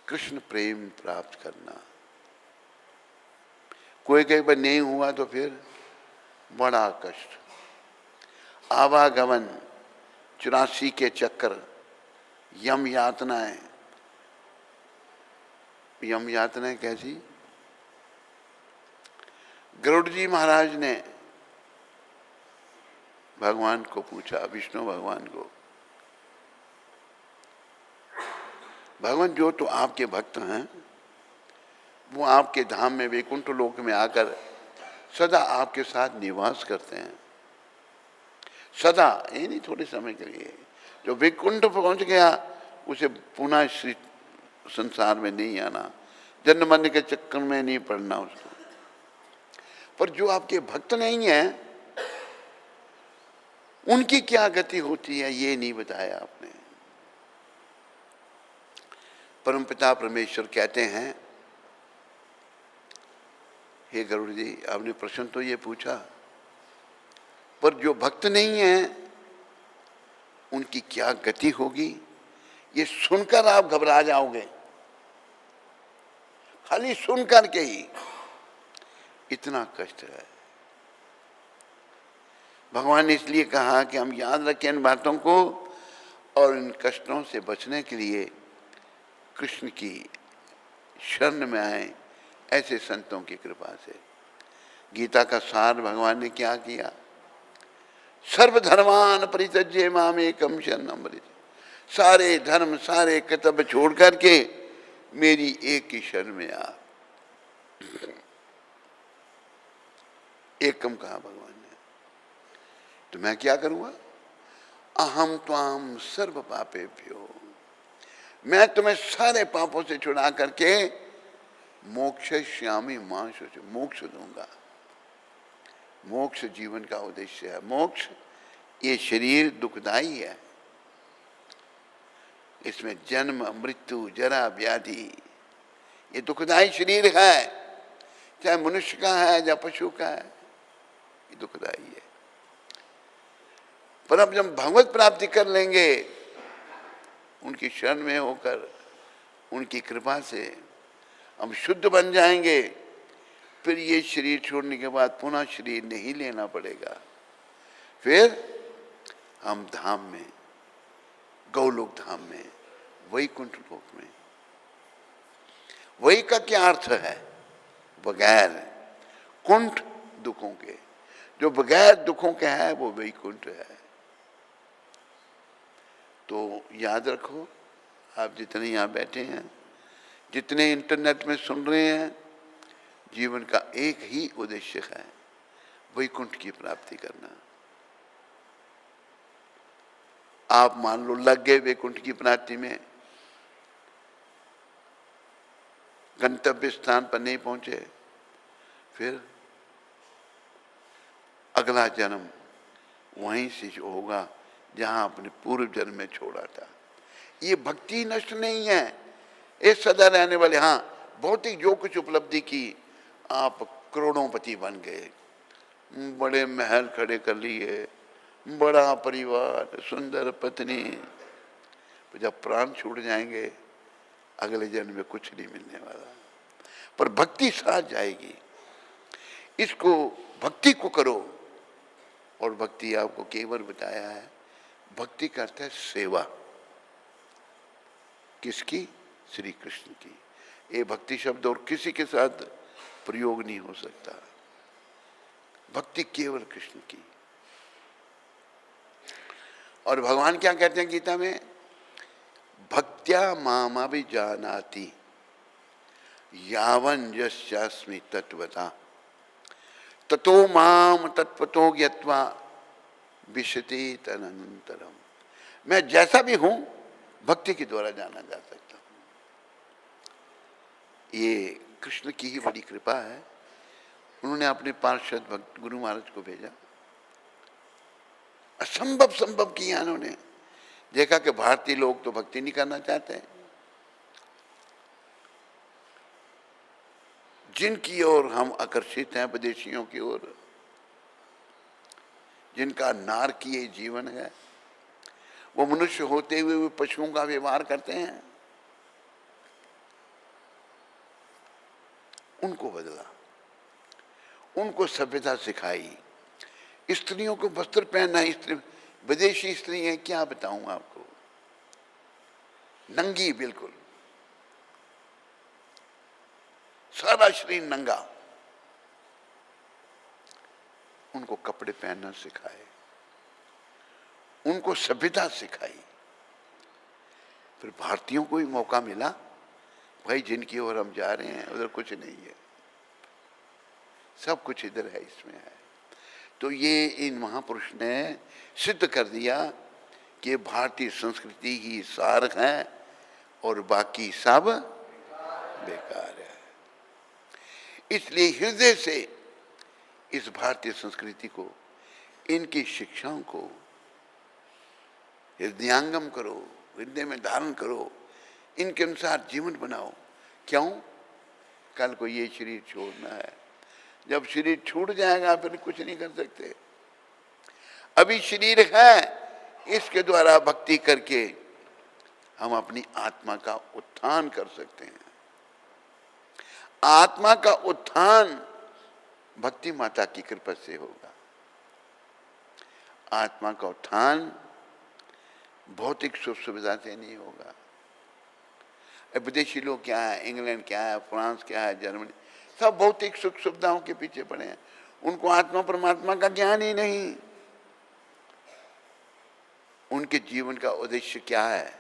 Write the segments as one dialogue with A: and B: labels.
A: कृष्ण प्रेम प्राप्त करना। कोई कहीं पर नहीं हुआ तो फिर बड़ा कष्ट, आवागमन, 84 के चक्कर, यम यातनाएं। यम यातनाएं कैसी? गरुड़ जी महाराज ने भगवान को पूछा, विष्णु भगवान को, भगवान जो तो आपके भक्त हैं वो आपके धाम में वैकुंठ लोक में आकर सदा आपके साथ निवास करते हैं, सदा, ये नहीं थोड़े समय के लिए। जो वैकुंठ पहुंच गया उसे पुनः श्री संसार में नहीं आना, जन्म मरने के चक्कर में नहीं पड़ना उसको। पर जो आपके भक्त नहीं है उनकी क्या गति होती है ये नहीं बताया आपने। परमपिता परमेश्वर कहते हैं, हे गरुड़ जी, आपने प्रश्न तो ये पूछा, पर जो भक्त नहीं है उनकी क्या गति होगी ये सुनकर आप घबरा जाओगे। खाली सुनकर के ही इतना कष्ट है। भगवान ने इसलिए कहा कि हम याद रखें इन बातों को और इन कष्टों से बचने के लिए कृष्ण की शरण में आए, ऐसे संतों की कृपा से। गीता का सार भगवान ने क्या किया? सर्वधर्मान परित्यज्य मामेकं शरणं व्रज। सारे धर्म सारे कर्तव्य छोड़ करके मेरी एक ही शरण में आ। एकम कहा भगवान ने। तो मैं क्या करूंगा? अहम त्वाम सर्व पापेभ्यो, मैं तुम्हें सारे पापों से छुड़ा करके मोक्षयिष्यामि मां शुचि, मोक्ष दूंगा। मोक्ष जीवन का उद्देश्य है। मोक्ष, ये शरीर दुखदाई है, इसमें जन्म मृत्यु जरा व्याधि, ये दुखदाई शरीर है, चाहे मनुष्य का है या पशु का है, ये दुखदाई है। पर अब जब भगवत प्राप्ति कर लेंगे उनकी शरण में होकर, उनकी कृपा से हम शुद्ध बन जाएंगे, फिर ये शरीर छोड़ने के बाद पुनः शरीर नहीं लेना पड़ेगा। फिर हम धाम में, गौलोक धाम में, वैकुंठ लोक में। वही का क्या अर्थ है? बगैर कुंठ दुखों के, जो बगैर दुखों के है वो वैकुंठ है। तो याद रखो, आप जितने यहाँ बैठे हैं, जितने इंटरनेट में सुन रहे हैं, जीवन का एक ही उद्देश्य है, वैकुंठ की प्राप्ति करना। आप मान लो लग गए वैकुंठ की प्राप्ति में, गंतव्य स्थान पर नहीं पहुंचे, फिर अगला जन्म वहीं से होगा जहां आपने पूर्व जन्म में छोड़ा था। ये भक्ति नष्ट नहीं है, ये सदा रहने वाले। हाँ, भौतिक जो कुछ उपलब्धि की, आप करोड़ोंपति बन गए, बड़े महल खड़े कर लिए, बड़ा परिवार, सुंदर पत्नी, तो जब प्राण छूट जाएंगे अगले जन्म में कुछ नहीं मिलने वाला। पर भक्ति साथ जाएगी। इसको, भक्ति को करो। और भक्ति आपको केवल बताया है, भक्ति का अर्थ है सेवा। किसकी? श्री कृष्ण की। ये भक्ति शब्द और किसी के साथ प्रयोग नहीं हो सकता। भक्ति केवल कृष्ण की। और भगवान क्या कहते हैं गीता में? भक्त्या मामभिजानाति यावन् यस्यास्मि तत्वता ततो माम तत्वतो ज्ञात्वा विशति तदनन्तरम। मैं जैसा भी हूं भक्ति के द्वारा जाना जा सकता हूं। ये कृष्ण की ही बड़ी कृपा है। उन्होंने अपने पार्षद भक्त गुरु महाराज को भेजा, असंभव संभव किया उन्होंने। देखा कि भारतीय लोग तो भक्ति नहीं करना चाहते, जिनकी ओर हम आकर्षित हैं, विदेशियों की ओर, जिनका नारकीय जीवन है, वो मनुष्य होते हुए भी पशुओं का व्यवहार करते हैं। उनको बदला, उनको सभ्यता सिखाई। स्त्रियों को वस्त्र पहनना, स्त्री विदेशी स्त्री है, क्या बताऊं आपको, नंगी बिल्कुल, सारा शरीर नंगा। उनको कपड़े पहनना सिखाए, उनको सभ्यता सिखाई। फिर भारतीयों को भी मौका मिला, भाई जिनकी ओर हम जा रहे हैं उधर कुछ नहीं है, सब कुछ इधर है, इसमें है। तो ये इन महापुरुष ने सिद्ध कर दिया कि भारतीय संस्कृति ही सार है और बाकी सब बेकार है। इसलिए हृदय से इस भारतीय संस्कृति को, इनकी शिक्षाओं को हृदयांगम करो, हृदय में धारण करो, इनके अनुसार जीवन बनाओ। क्यों? कल को ये शरीर छोड़ना है। जब शरीर छूट जाएगा फिर कुछ नहीं कर सकते। अभी शरीर है, इसके द्वारा भक्ति करके हम अपनी आत्मा का उत्थान कर सकते हैं। आत्मा का उत्थान भक्ति माता की कृपा से होगा। आत्मा का उत्थान भौतिक सुख सुविधा से नहीं होगा। विदेशी लोग क्या है, इंग्लैंड क्या है, फ्रांस क्या है, जर्मनी, सब भौतिक सुख सुविधाओं के पीछे पड़े हैं। उनको आत्मा परमात्मा का ज्ञान ही नहीं। उनके जीवन का उद्देश्य क्या है?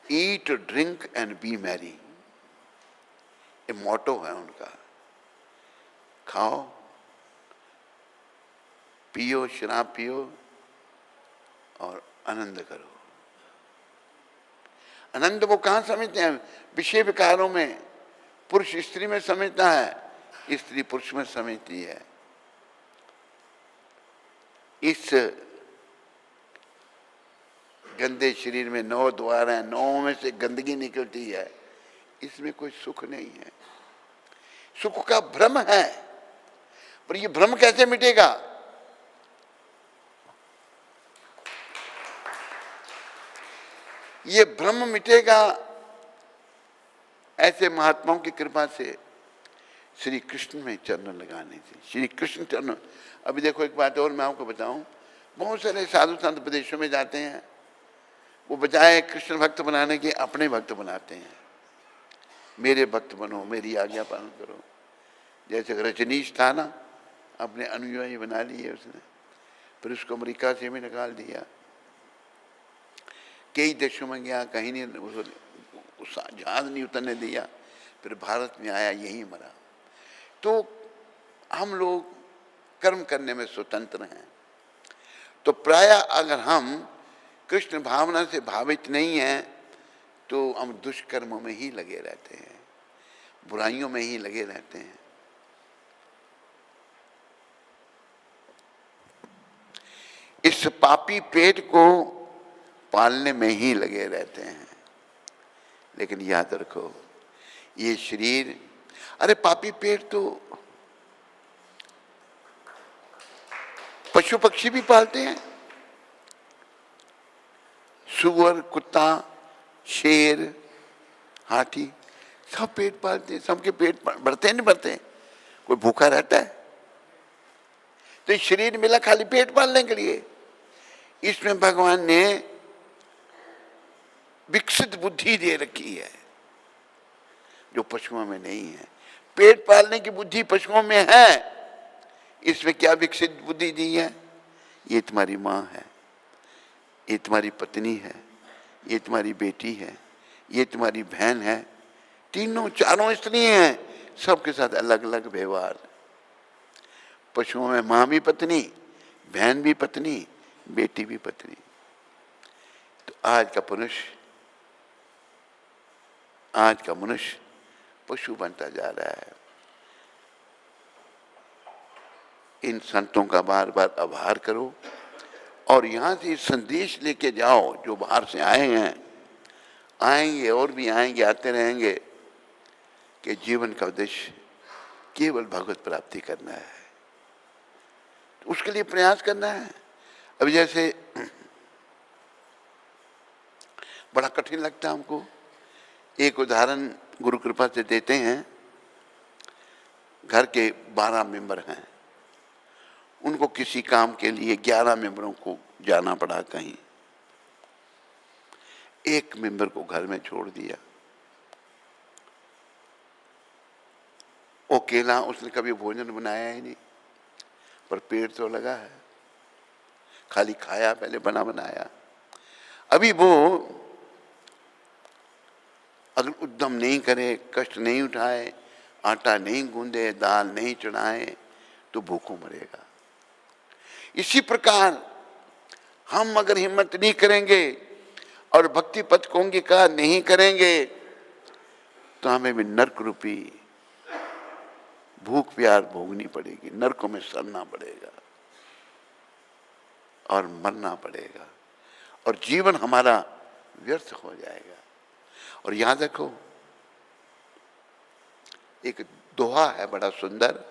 A: ईट, ड्रिंक एंड बी मैरी, ये मोटो है उनका। खाओ, पियो, शराब पियो और आनंद करो। आनंद वो कहाँ समझते हैं? विषय विकारों में। पुरुष स्त्री में समझता है, स्त्री पुरुष में समझती है। इस गंदे शरीर में 9 द्वार हैं, 9 में से गंदगी निकलती है, इसमें कोई सुख नहीं है। सुख का भ्रम है, पर ये भ्रम कैसे मिटेगा? ये भ्रम मिटेगा ऐसे महात्माओं की कृपा से, श्री कृष्ण में चरण लगाने से। श्री कृष्ण चरण। अभी देखो एक बात और मैं आपको बताऊं, बहुत सारे साधु संत विदेशों में जाते हैं, वो बजाय कृष्ण भक्त बनाने के अपने भक्त बनाते हैं। मेरे भक्त बनो, मेरी आज्ञा पालन करो। जैसे रजनीश था ना, अपने अनुयायी बना लिए उसने, फिर उसको अमेरिका से भी निकाल दिया, कई देशों में गया, कहीं नहीं, जहाज नहीं उतरने दिया, फिर भारत में आया, यहीं मरा। तो हम लोग कर्म करने में स्वतंत्र हैं। तो प्राय अगर हम कृष्ण भावना से भावित नहीं हैं तो हम दुष्कर्मों में ही लगे रहते हैं, बुराइयों में ही लगे रहते हैं। इस पापी पेट को पालने में ही लगे रहते हैं। लेकिन याद रखो, ये शरीर, अरे पापी पेट तो पशु पक्षी भी पालते हैं। सुअर, कुत्ता, शेर, हाथी, सब पेट पालते हैं। सबके पेट बढ़ते नहीं बढ़ते? कोई भूखा रहता है? तो ये शरीर मिला खाली पेट पालने के लिए। इसमें भगवान ने विकसित बुद्धि दे रखी है जो पशुओं में नहीं है। पेट पालने की बुद्धि पशुओं में है, इसमें क्या विकसित बुद्धि दी है? ये तुम्हारी माँ है, ये तुम्हारी पत्नी है, ये तुम्हारी बेटी है, ये तुम्हारी बहन है। तीनों चारों स्त्री हैं, सबके साथ अलग अलग व्यवहार। पशुओं में माँ भी पत्नी, बहन भी पत्नी, बेटी भी पत्नी। तो आज का मनुष्य पशु बनता जा रहा है। इन संतों का बार बार आभार करो और यहाँ से संदेश लेके जाओ। जो बाहर से आए हैं, आएंगे और भी आएंगे, आते रहेंगे, कि जीवन का उद्देश्य केवल भगवत प्राप्ति करना है। तो उसके लिए प्रयास करना है। अभी जैसे बड़ा कठिन लगता है हमको, एक उदाहरण गुरु कृपा से देते हैं। घर के 12 मेंबर हैं, उनको किसी काम के लिए 11 मेंबरों को जाना पड़ा कहीं, एक मेंबर को घर में छोड़ दिया। अकेला, उसने कभी भोजन बनाया ही नहीं, पर पेट तो लगा है, खाली खाया पहले, बना बनाया। अभी वो अगर उद्यम नहीं करे, कष्ट नहीं उठाए, आटा नहीं गूंदे, दाल नहीं चढ़ाए, तो भूखों मरेगा। इसी प्रकार हम अगर हिम्मत नहीं करेंगे और भक्ति पथ को अंगीकार नहीं करेंगे, तो हमें भी नरक रूपी भूख प्यार भोगनी पड़ेगी, नरकों में सड़ना पड़ेगा और मरना पड़ेगा, और जीवन हमारा व्यर्थ हो जाएगा। और याद रखो, एक दोहा है बड़ा सुंदर,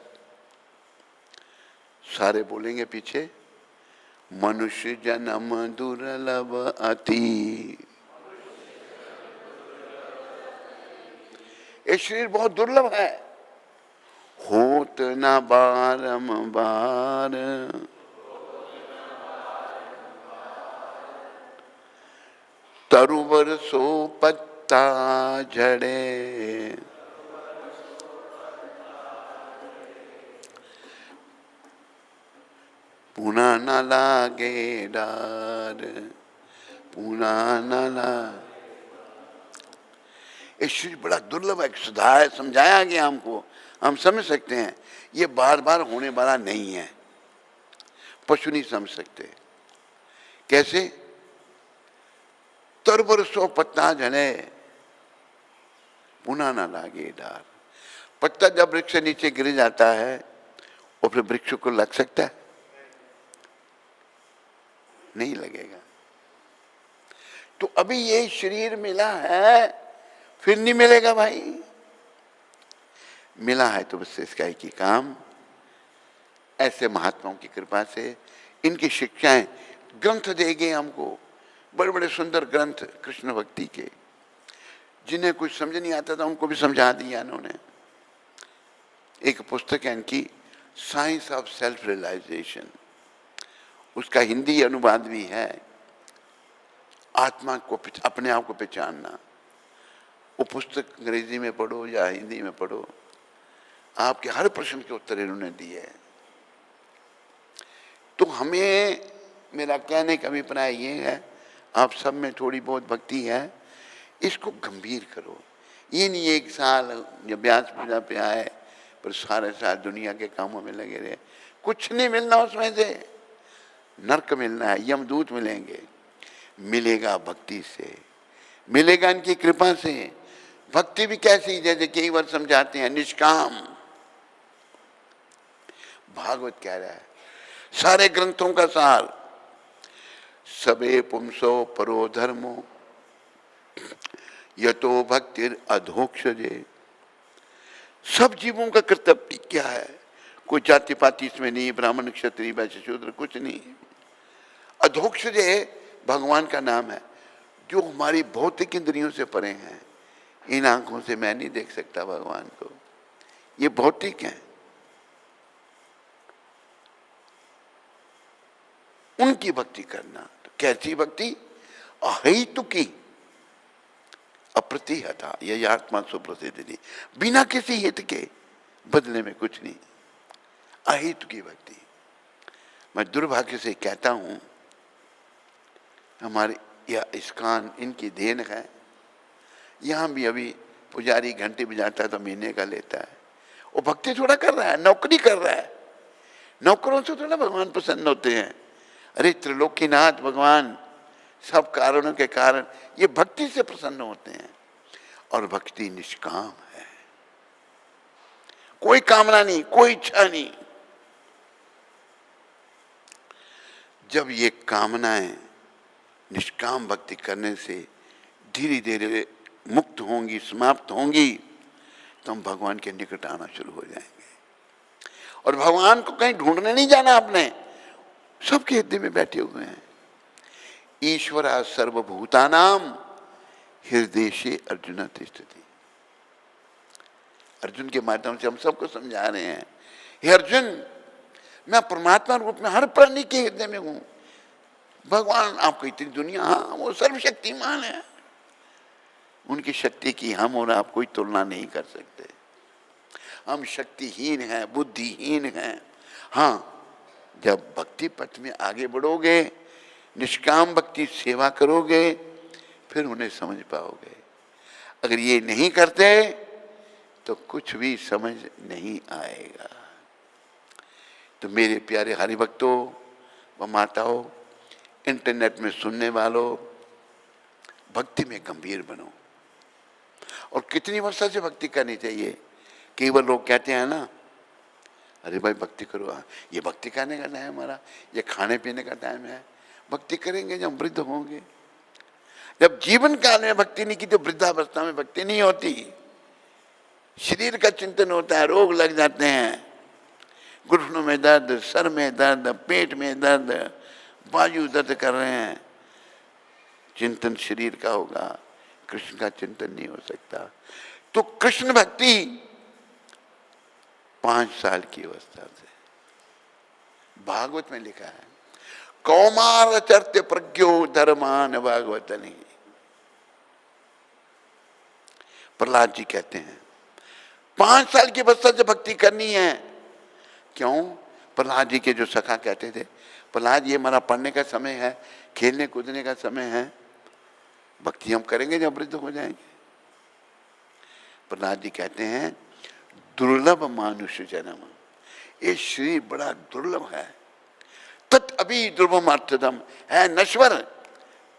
A: सारे बोलेंगे पीछे, मनुष्य जन्म दुर्लभ अति। ये शरीर बहुत दुर्लभ है, होत न बारंबार, तरुवर सो पत्ता झड़े, पुनः न लागे डार, पुनः न लागे। ये शरीर बड़ा दुर्लभ है, सुधार समझाया गया हमको, हम समझ सकते हैं, ये बार बार होने वाला नहीं है। पशु नहीं समझ सकते। कैसे? तरबर सो पत्ता झड़े, पुनः न लागे डार। पत्ता जब वृक्ष से नीचे गिर जाता है, और फिर वृक्ष को लग सकता है? नहीं लगेगा। तो अभी ये शरीर मिला है, फिर नहीं मिलेगा भाई। मिला है तो बस इसका एक ही काम, ऐसे महात्माओं की कृपा से, इनकी शिक्षाएं, ग्रंथ देंगे हमको, बड़े बड़े सुंदर ग्रंथ कृष्ण भक्ति के, जिन्हें कुछ समझ नहीं आता था उनको भी समझा दिया इन्होंने। एक पुस्तक है इनकी, साइंस ऑफ सेल्फ रियलाइजेशन, उसका हिंदी अनुवाद भी है, आत्मा को अपने आप को पहचानना। वो पुस्तक अंग्रेजी में पढ़ो या हिंदी में पढ़ो, आपके हर प्रश्न के उत्तर इन्होंने दिए हैं। तो हमें, मेरा कहने का अभिप्राय ये है, आप सब में थोड़ी बहुत भक्ति है, इसको गंभीर करो। ये नहीं एक साल जब व्यास पूजा पे आए पर सारे साल दुनिया के कामों में लगे रहे, कुछ नहीं मिलना उसमें से, नरक मिलना है, यमदूत मिलेंगे। मिलेगा भक्ति से, मिलेगा इनकी कृपा से। भक्ति भी कैसी, जैसे कई बार समझाते हैं, निष्काम। भागवत कह रहा है, सारे ग्रंथों का सार, सबे पुंसो परो धर्मो यतो भक्तिर अधोक्षजे। सब जीवों का कर्तव्य क्या है? कोई जाति पाति इसमें नहीं, ब्राह्मण क्षत्रिय वैश्य शूद्र कुछ नहीं। अधोक्षजे भगवान का नाम है, जो हमारी भौतिक इंद्रियों से परे हैं। इन आंखों से मैं नहीं देख सकता भगवान को, ये भौतिक है। उनकी भक्ति करना। तो कैसी भक्ति? अहेतुकी अप्रतिहता, यही आत्मा सुप्रसिद्ध थी, बिना किसी हित के, बदले में कुछ नहीं, अहेतुकी भक्ति। मैं दुर्भाग्य से कहता हूं, हमारे यह इस्कान इनकी देन है। यहाँ भी अभी पुजारी घंटे बजाता है तो महीने का लेता है, वो भक्ति थोड़ा कर रहा है, नौकरी कर रहा है। नौकरों से थोड़ा भगवान प्रसन्न होते हैं। अरे त्रिलोकीनाथ भगवान सब कारणों के कारण ये भक्ति से प्रसन्न होते हैं। और भक्ति निष्काम है, कोई कामना नहीं, कोई इच्छा नहीं। जब ये कामनाएं निष्काम भक्ति करने से धीरे धीरे मुक्त होंगी, समाप्त होंगी, तो हम भगवान के निकट आना शुरू हो जाएंगे। और भगवान को कहीं ढूंढने नहीं जाना आपने, सबके हृदय में बैठे हुए हैं। ईश्वरा सर्वभूतानाम हृदय से अर्जुन तिष्ठति। अर्जुन के माध्यम से हम सबको समझा रहे हैं, हे अर्जुन, मैं परमात्मा रूप में हर प्राणी के हृदय में हूं। भगवान आपको इतनी दुनिया, हाँ वो सर्वशक्तिमान है, उनकी शक्ति की हम और आप कोई तुलना नहीं कर सकते। हम शक्तिहीन हैं, बुद्धिहीन हैं। हाँ, जब भक्ति पथ में आगे बढ़ोगे, निष्काम भक्ति सेवा करोगे, फिर उन्हें समझ पाओगे। अगर ये नहीं करते तो कुछ भी समझ नहीं आएगा। तो मेरे प्यारे हरिभक्तों व माताओं, इंटरनेट में सुनने वालों, भक्ति में गंभीर बनो। और कितनी वर्षों से भक्ति करनी चाहिए। केवल लोग कहते हैं ना, अरे भाई भक्ति करो, ये भक्ति करने का टाइम है हमारा, ये खाने पीने का टाइम है। भक्ति करेंगे जब वृद्ध होंगे। जब जीवन काल में भक्ति नहीं की तो वृद्धावस्था में भक्ति नहीं होती। शरीर का चिंतन होता है, रोग लग जाते हैं, घुटनों में दर्द, सर में दर्द, पेट में दर्द, बाजू दर्द कर रहे हैं। चिंतन शरीर का होगा, कृष्ण का चिंतन नहीं हो सकता। तो कृष्ण भक्ति 5 साल की अवस्था से, भागवत में लिखा है, कौमार चर्त्य प्रज्ञो धर्मान भागवत नहीं। प्रहलाद जी कहते हैं 5 साल की अवस्था से भक्ति करनी है। क्यों? प्रहलाद जी के जो सखा कहते थे, प्रहलाद ये हमारा पढ़ने का समय है, खेलने कूदने का समय है, भक्ति हम करेंगे जब वृद्ध हो जाएंगे। प्रहलाद जी कहते हैं दुर्लभ मानुष्य जन्म, ये शरीर बड़ा दुर्लभ है। तत् अभी दुर्लभम अर्थदम है, नश्वर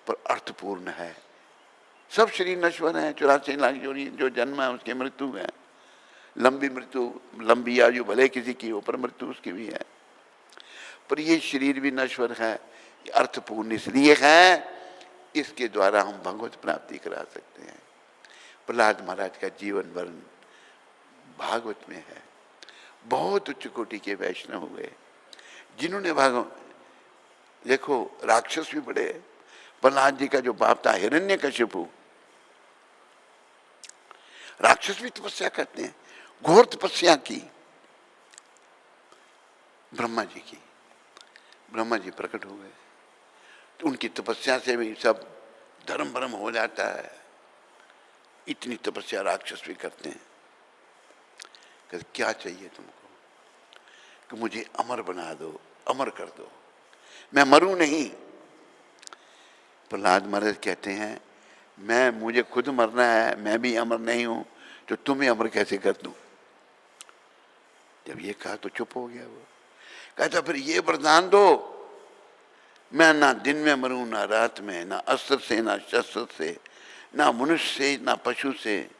A: पर अर्थपूर्ण है। सब शरीर नश्वर है, 84 लाख जो जन्म है उसकी मृत्यु है। लंबी मृत्यु, लंबी आयु भले किसी की हो, पर मृत्यु उसकी भी है। पर ये शरीर भी नश्वर है, अर्थपूर्ण इसलिए है, इसके द्वारा हम भगवत प्राप्ति करा सकते हैं। प्रहलाद महाराज का जीवन वर्ण भागवत में है। बहुत उच्च कोटि के वैष्णव हुए जिन्होंने देखो राक्षस भी बड़े। प्रहलाद जी का जो बाप था हिरण्यकशिपु, राक्षस भी तपस्या करते हैं, घोर तपस्या की ब्रह्मा जी की। ब्रह्मा जी प्रकट हो गए तो उनकी तपस्या से भी सब धर्म भ्रम हो जाता है। इतनी तपस्या राक्षस भी करते हैं। कहते क्या चाहिए तुमको? कि मुझे अमर बना दो, अमर कर दो, मैं मरूं नहीं। प्रहलाद महाराज कहते हैं मुझे खुद मरना है, मैं भी अमर नहीं हूं, तो तुम्हें अमर कैसे कर दूं? जब ये कहा तो चुप हो गया वो। कहता फिर ये वरदान दो, मैं ना दिन में मरूं ना रात में, ना अस्त्र से ना शस्त्र से, ना मनुष्य से ना पशु से,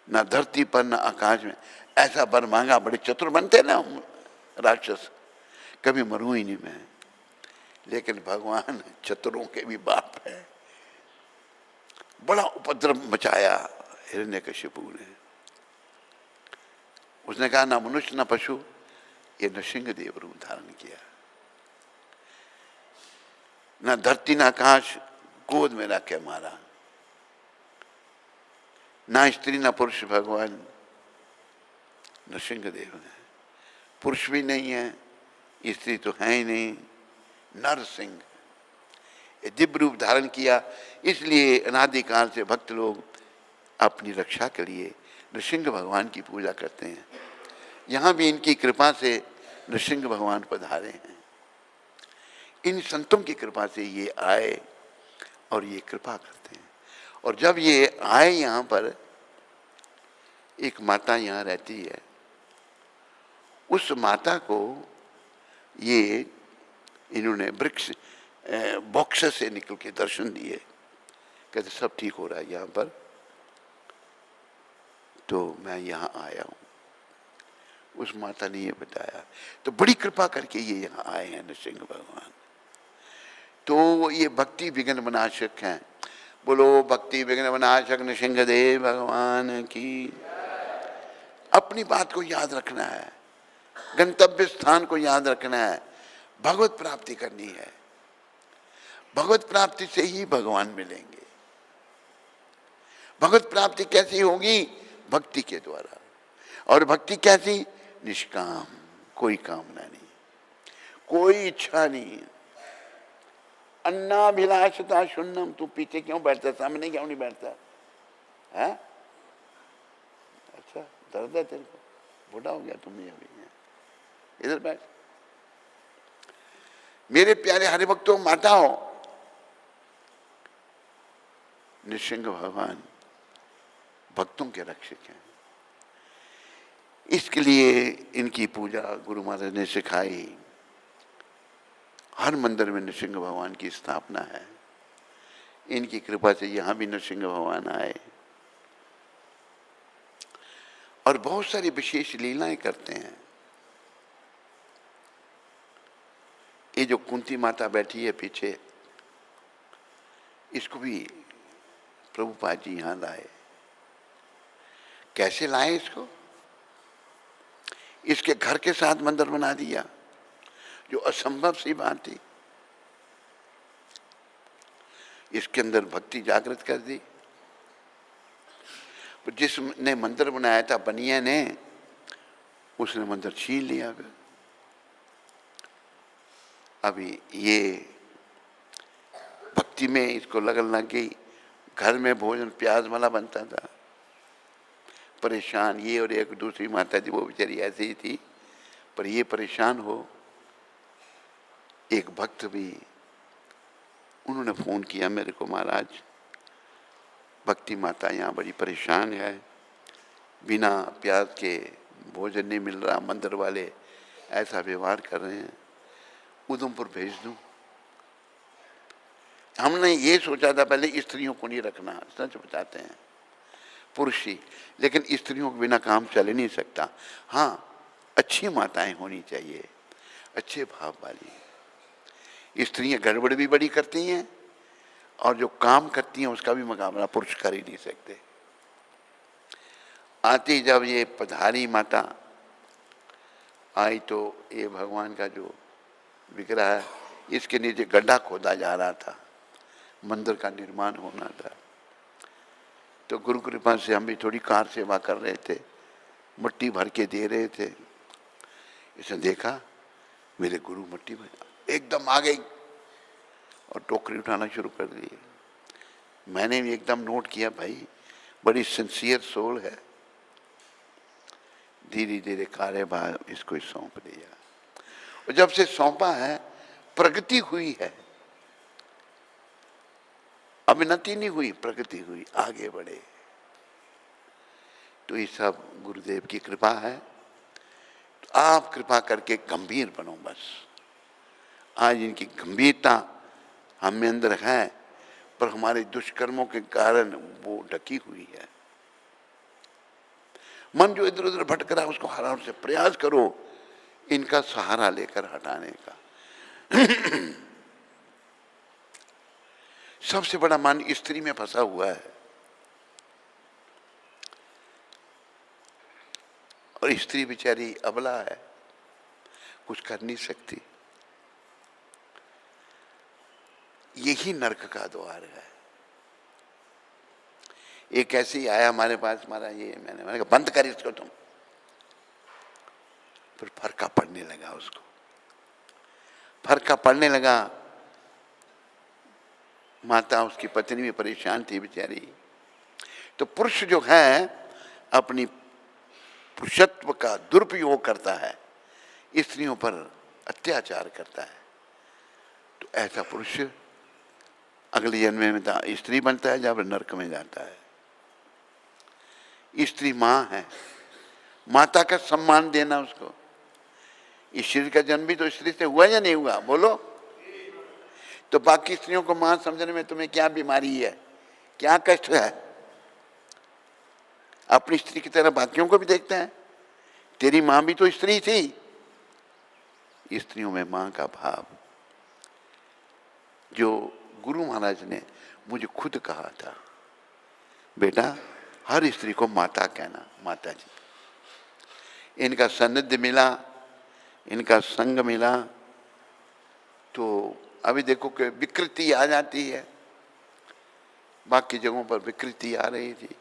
A: ना धरती पर ना आकाश में। ऐसा वर मांगा। बड़े चतुर बनते ना राक्षस, कभी मरूं ही नहीं मैं। लेकिन भगवान चतुरों के भी बाप है। बड़ा उपद्रव मचाया हिरण्यकशिपु ने। उसने कहा ना मनुष्य ना पशु, ये नृसिंहदेव रूप धारण किया। ना धरती ना आकाश, गोद में रख के मारा। ना स्त्री ना पुरुष, भगवान नृसिंहदेव ने। पुरुष भी नहीं है, स्त्री तो है ही नहीं, नरसिंह दिव्य रूप धारण किया। इसलिए अनादिकाल से भक्त लोग अपनी रक्षा के लिए नृसिंह भगवान की पूजा करते हैं। यहाँ भी इनकी कृपा से नृसिंह भगवान पधारे हैं। इन संतों की कृपा से ये आए और ये कृपा करते हैं। और जब ये आए यहाँ पर, एक माता यहाँ रहती है, उस माता को ये इन्होंने वृक्ष बॉक्स से निकल के दर्शन दिए। कहते सब ठीक हो रहा है यहाँ पर, तो मैं यहाँ आया हूँ। उस माता ने ये बताया, तो बड़ी कृपा करके ये यहाँ आए हैं नृसिंह भगवान। तो ये भक्ति विघ्न विनाशक हैं। बोलो भक्ति विघ्न विनाशक नृसिंहदेव भगवान की। अपनी बात को याद रखना है, गंतव्य स्थान को याद रखना है, भगवत प्राप्ति करनी है। भगवत प्राप्ति से ही भगवान मिलेंगे। भगवत प्राप्ति कैसी होगी? भक्ति के द्वारा। और भक्ति कैसी? निष्काम, कोई कामना नहीं, कोई इच्छा नहीं। अन्नाभिलाषता शून्यम। तू पीछे क्यों बैठता, सामने क्यों नहीं बैठता है? अच्छा दर्द है तेरे को, बूढ़ा हो गया तुम, अभी इधर बैठ। मेरे प्यारे हरिभक्तों, माताओं, नृसिंह भगवान भक्तों के रक्षक हैं। इसके लिए इनकी पूजा गुरु महाराज ने सिखाई। हर मंदिर में नृसिंह भगवान की स्थापना है। इनकी कृपा से यहाँ भी नृसिंह भगवान आए और बहुत सारी विशेष लीलाएं करते हैं। ये जो कुंती माता बैठी है पीछे, इसको भी प्रभुपाद जी यहाँ लाए। कैसे लाए इसको? इसके घर के साथ मंदिर बना दिया, जो असंभव सी बात थी। इसके अंदर भक्ति जागृत कर दी। जिसने मंदिर बनाया था बनिया ने, उसने मंदिर छीन लिया। अभी ये भक्ति में इसको लगन लग गई। घर में भोजन प्याज वाला बनता था। परेशान ये, और एक दूसरी माता जी वो बेचारी ऐसी ही थी, पर ये परेशान हो। एक भक्त भी, उन्होंने फोन किया मेरे को, महाराज भक्ति माता यहाँ बड़ी परेशान है, बिना प्याज के भोजन नहीं मिल रहा, मंदिर वाले ऐसा व्यवहार कर रहे हैं, उधमपुर भेज दूं। हमने ये सोचा था पहले स्त्रियों को नहीं रखना, सच बताते हैं, पुरुष ही, लेकिन स्त्रियों के बिना काम चल ही नहीं सकता। हाँ, अच्छी माताएं होनी चाहिए, अच्छे भाव वाली। स्त्रियां गड़बड़ भी बड़ी करती हैं और जो काम करती हैं उसका भी मुकाबला पुरुष कर ही नहीं सकते। आती जब ये पधारी माता आई तो ये भगवान का जो विग्रह है, इसके नीचे गड्ढा खोदा जा रहा था, मंदिर का निर्माण होना था। तो गुरु कृपा से हम भी थोड़ी कार सेवा कर रहे थे, मिट्टी भर के दे रहे थे। इसने देखा मेरे गुरु मिट्टी भर, एकदम आ गई और टोकरी उठाना शुरू कर दी। मैंने भी एकदम नोट किया, भाई बड़ी सिंसियर सोल है। धीरे धीरे कार्यभार इसको सौंप दिया, और जब से सौंपा है प्रगति हुई है, अवनति नहीं हुई, प्रगति हुई, आगे बढ़े। तो ये सब गुरुदेव की कृपा है। तो आप कृपा करके गंभीर बनो बस। आज इनकी गंभीरता हम में अंदर है, पर हमारे दुष्कर्मों के कारण वो ढकी हुई है। मन जो इधर उधर भटक रहा है उसको हराने से प्रयास करो, इनका सहारा लेकर हटाने का। सबसे बड़ा मन स्त्री में फंसा हुआ है, और स्त्री बेचारी अबला है, कुछ कर नहीं सकती। यही नरक का द्वार है। एक ऐसे ही आया हमारे पास, हमारा ये मैंने कहा बंद कर इसको तुम। फिर फरका पड़ने लगा उसको, फरका पड़ने लगा। माता उसकी पत्नी भी परेशान थी बेचारी। तो पुरुष जो है अपनी पुरुषत्व का दुरुपयोग करता है, स्त्रियों पर अत्याचार करता है। तो ऐसा पुरुष अगले जन्म में स्त्री बनता है, जब नरक में जाता है। स्त्री माँ है, माता का सम्मान देना उसको। इस शरीर का जन्म भी तो स्त्री से हुआ या नहीं हुआ, बोलो। तो बाकी स्त्रियों को मां समझने में तुम्हें क्या बीमारी है, क्या कष्ट है? अपनी स्त्री की तरह बाकियों को भी देखते हैं। तेरी मां भी तो स्त्री थी। स्त्रियों में मां का भाव, जो गुरु महाराज ने मुझे खुद कहा था, बेटा हर स्त्री को माता कहना, माता जी। इनका सानिध्य मिला, इनका संग मिला, तो अभी देखो कि विकृति आ जाती है, बाकी जगहों पर विकृति आ रही थी।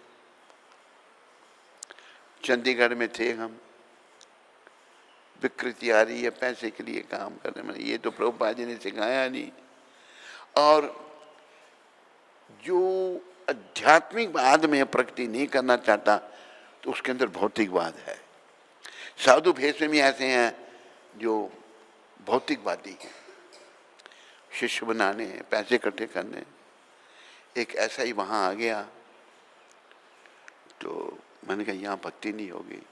A: चंडीगढ़ में थे हम, विकृति आ रही है पैसे के लिए काम करने में, ये तो प्रभुपाद जी ने सिखाया नहीं। और जो आध्यात्मिकवाद में प्रगति नहीं करना चाहता तो उसके अंदर भौतिकवाद है। साधु भेष में भी ऐसे हैं जो भौतिकवादी हैं, शिष्य बनाने, पैसे इकट्ठे करने। एक ऐसा ही वहाँ आ गया तो मैंने कहा यहाँ भक्ति नहीं होगी,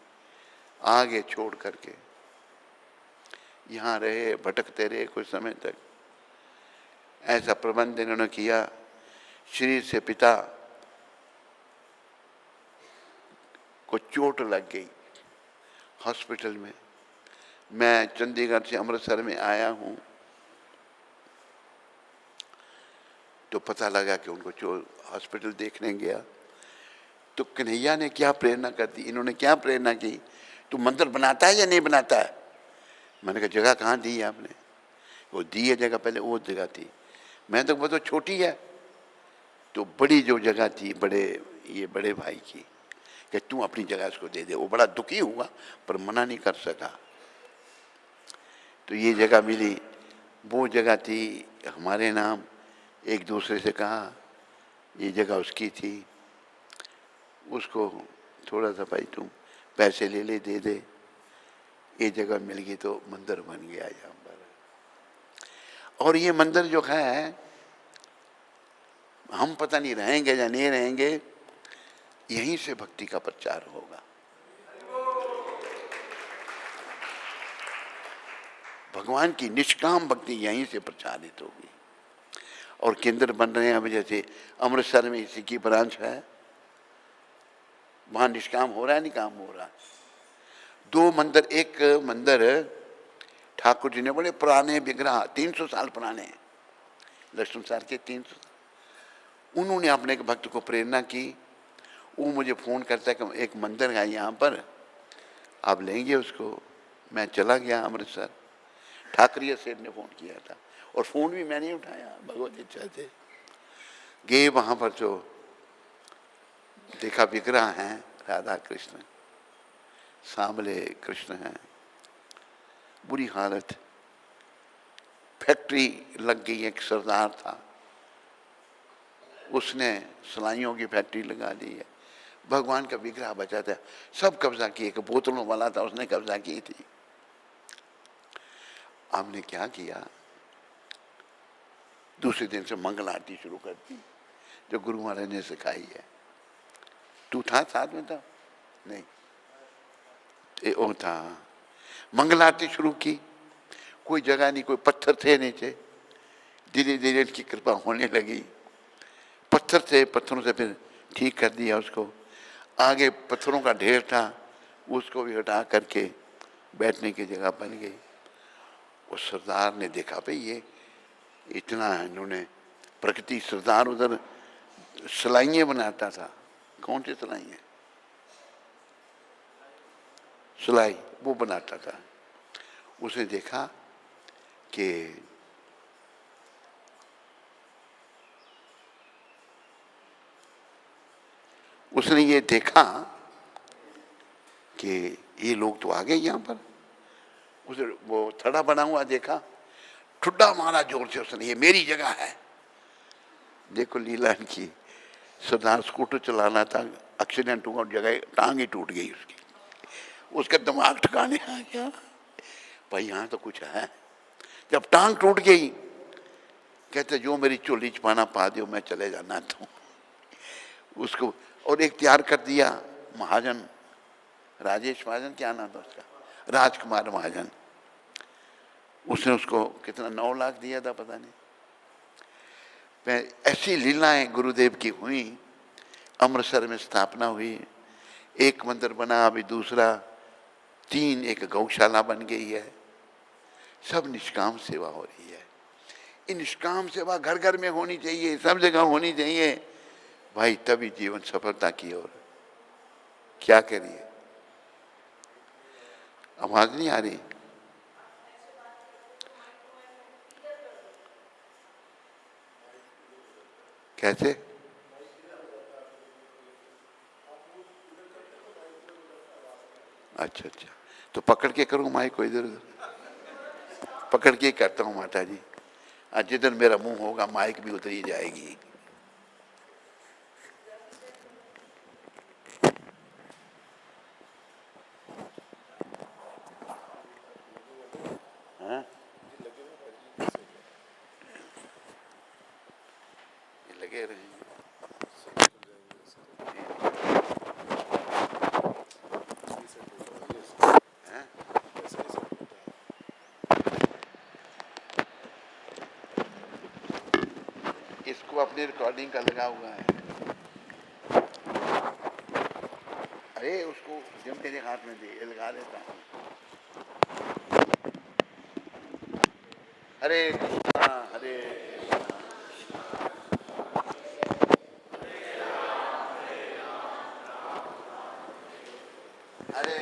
A: आगे छोड़ करके यहाँ रहे, भटकते रहे कुछ समय तक। ऐसा प्रबंध इन्होंने किया, शरीर से पिता को चोट लग गई हॉस्पिटल में। मैं चंडीगढ़ से अमृतसर में आया हूँ तो पता लगा कि उनको हॉस्पिटल देखने गया तो कन्हैया ने क्या प्रेरणा कर दी, इन्होंने क्या प्रेरणा की, तू मंदिर बनाता है या नहीं बनाता है। मैंने कहा जगह कहाँ दी है आपने, वो दी है जगह, पहले वो जगह थी। मैं तो वो तो छोटी है, तो बड़ी जो जगह थी बड़े भाई की, कि तू अपनी जगह इसको दे दे। वो बड़ा दुखी हुआ पर मना नहीं कर सका। तो ये जगह मिली, वो जगह थी हमारे नाम। एक दूसरे से कहा ये जगह उसकी थी, उसको थोड़ा सा भाई तुम पैसे ले ले दे दे, ये जगह मिल गई तो मंदिर बन गया यहाँ पर। और ये मंदिर जो है हम पता नहीं रहेंगे या नहीं रहेंगे, यहीं से भक्ति का प्रचार होगा। भगवान की निष्काम भक्ति यहीं से प्रचारित होगी। और केंद्र बन रहे हैं अभी, जैसे अमृतसर में इसी की ब्रांच है, वहां निष्काम हो रहा है, नहीं काम हो रहा। 2 मंदिर, एक मंदिर ठाकुर जी ने बड़े पुराने विग्रह 300 साल पुराने, लक्ष्मण सर के 300, उन्होंने अपने एक भक्त को प्रेरणा की। वो मुझे फ़ोन करता है कि एक मंदिर है यहाँ पर, आप लेंगे उसको। मैं चला गया अमृतसर, ठाकरिया सेठ ने फ़ोन किया था और फ़ोन भी मैंने उठाया, भगवत इच्छा से गए वहाँ पर। जो देखा विग्रह हैं राधा कृष्ण, सांवले कृष्ण हैं, बुरी हालत। फैक्ट्री लग गई, एक सरदार था उसने सिलाइयों की फैक्ट्री लगा दी है। भगवान का विग्रह बचा था, सब कब्जा किए। एक बोतलों वाला था उसने कब्जा की थी। हमने क्या किया, दूसरे दिन से मंगल आरती शुरू कर दी जो गुरु महाराज ने सिखाई है। तू था साथ में था? नहीं, वो था। मंगल आरती शुरू की, कोई जगह नहीं, कोई पत्थर थे नीचे। धीरे धीरे इनकी कृपा होने लगी। पत्थर थे, पत्थरों से फिर ठीक कर दिया उसको। आगे पत्थरों का ढेर था, उसको भी हटा करके बैठने की जगह बन गई। उस सरदार ने देखा भाई ये इतना है, इन्होंने प्रकृति। सरदार उधर सिलाइयाँ बनाता था। कौन सी सिलाइयाँ? सिलाई वो बनाता था। उसने देखा कि उसने ये देखा कि ये लोग तो आ गए यहाँ पर। उसे वो थड़ा बना हुआ देखा, ठुड्डा मारा जोर से उसने, ये मेरी जगह है। देखो लीला की, सरदार स्कूटर चलाना था, एक्सीडेंट हुआ, जगह टांग ही टूट गई उसकी। उसका दिमाग ठिकाने आ गया, भाई यहाँ तो कुछ है। जब टांग टूट गई, कहते जो मेरी चोली छपाना पा दो, मैं चले जाना था उसको। और एक तैयार कर दिया महाजन, राजेश महाजन, क्या नाम था उसका, राजकुमार महाजन। उसने उसको कितना 9 लाख दिया था पता नहीं। ऐसी लीलाएं गुरुदेव की हुई। अमृतसर में स्थापना हुई, एक मंदिर बना, अभी दूसरा, 3, एक गौशाला बन गई है। सब निष्काम सेवा हो रही है। ये निष्काम सेवा घर घर में होनी चाहिए, सब जगह होनी चाहिए भाई, तभी जीवन सफलता की ओर। क्या करिए, आवाज नहीं आ रही? कैसे? अच्छा अच्छा, तो पकड़ के करूँ माइक को? इधर उधर पकड़ के ही करता हूँ माता जी। आज जिधर मेरा मुंह होगा माइक भी उधर ही जाएगी। हाँ? ये लगे रहेंगे। हाँ? इसको अपनी रिकॉर्डिंग का लगा हुआ है। अरे उसको जब तेरे हाथ में दे लगा देता हूँ। हरे कृष्णा हरे हरे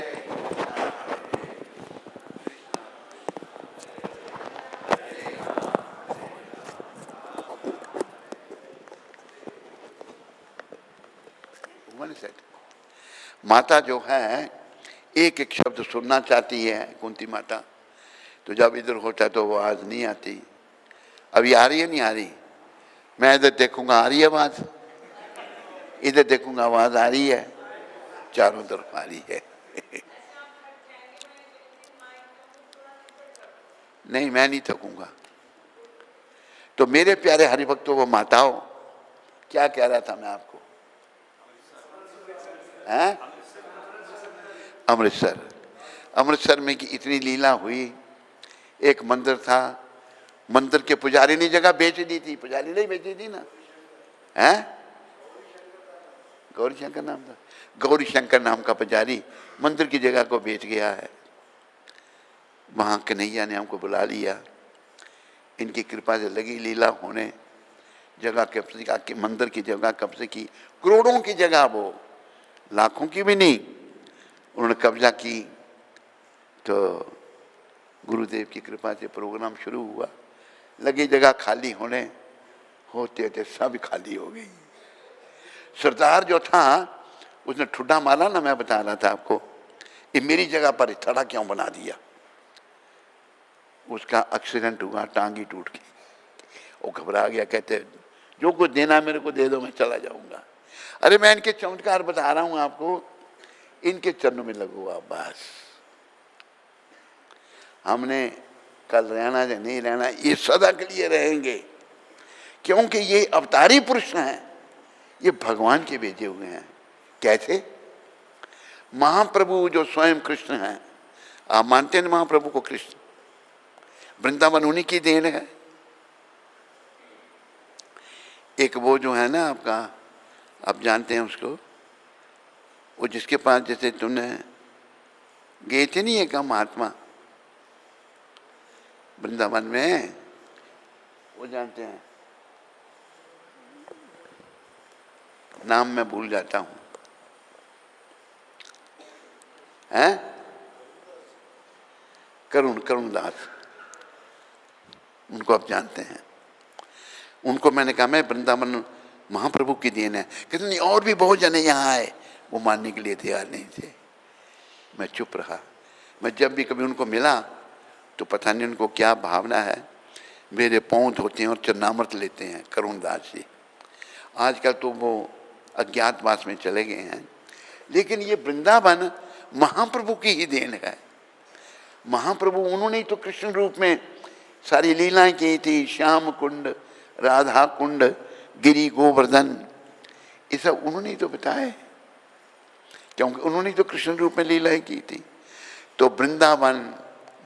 A: वन सेकंड। माता जो है एक एक शब्द सुनना चाहती है कुंती माता, तो जब इधर होता तो वो आवाज नहीं आती। अभी आ रही है नहीं आ रही? मैं इधर देखूंगा आ रही है आवाज, इधर देखूंगा आवाज आ रही है, चारों तरफ आ रही है। नहीं मैं नहीं थकूंगा। तो मेरे प्यारे हरिभक्तों व माताओं, क्या कह रहा था मैं आपको? हैं? अमृतसर। अमृतसर में की इतनी लीला हुई। एक मंदिर था, मंदिर के पुजारी ने जगह बेच दी थी, पुजारी नहीं बेची थी ना? हैं? गौरी शंकर नाम था, गौरी शंकर नाम का पुजारी मंदिर की जगह को बेच गया है। वहां कन्हैया ने हमको बुला लिया, इनकी कृपा से लगी लीला होने, जगह कब्जे की, मंदिर की जगह कब्जे की, करोड़ों की जगह, वो लाखों की भी नहीं, उन्होंने कब्जा की। तो गुरुदेव की कृपा से प्रोग्राम शुरू हुआ, लगी जगह खाली होने, होते होते सब खाली हो गई। सरदार जो था उसने ठुड्डा मारा ना, मैं बता रहा था आपको, ये मेरी जगह पर थड़ा क्यों बना दिया। उसका एक्सीडेंट हुआ, टांगी टूट गई, वो घबरा गया, कहते जो कुछ देना मेरे को दे दो, मैं चला जाऊंगा। अरे मैं इनके चमत्कार बता रहा हूं आपको, इनके चरणों में लगो आप बस। हमने कल रहना या नहीं रहना, ये सदा के लिए रहेंगे, क्योंकि ये अवतारी पुरुष हैं, ये भगवान के भेजे हुए हैं। कैसे? महाप्रभु जो स्वयं कृष्ण हैं, आप मानते हैं महाप्रभु को कृष्ण? वृंदावन उन्हीं की देन है। एक वो जो है ना आपका, आप जानते हैं उसको, वो जिसके पास जैसे तुमने गए थे नहीं, एक महात्मा वृंदावन में, वो जानते हैं, नाम मैं भूल जाता हूं, हैं? करुण दास, उनको आप जानते हैं। उनको मैंने कहा मैं वृंदावन महाप्रभु की देन है। कहते नहीं और भी बहुत जने यहाँ आए, वो मानने के लिए तैयार नहीं थे। मैं चुप रहा। मैं जब भी कभी उनको मिला तो पता नहीं उनको क्या भावना है, मेरे पाँव धोते हैं और चरणामृत लेते हैं, करुण दास जी। आजकल तो वो अज्ञातवास में चले गए हैं, लेकिन ये वृंदावन महाप्रभु की ही देन है। महाप्रभु उन्होंने तो कृष्ण रूप में सारी लीलाएं की थी, श्याम कुंड, राधा कुंड, गिरी गोवर्धन, ये सब उन्होंने तो बताए, क्योंकि उन्होंने तो कृष्ण रूप में लीलाएं की थी। तो वृंदावन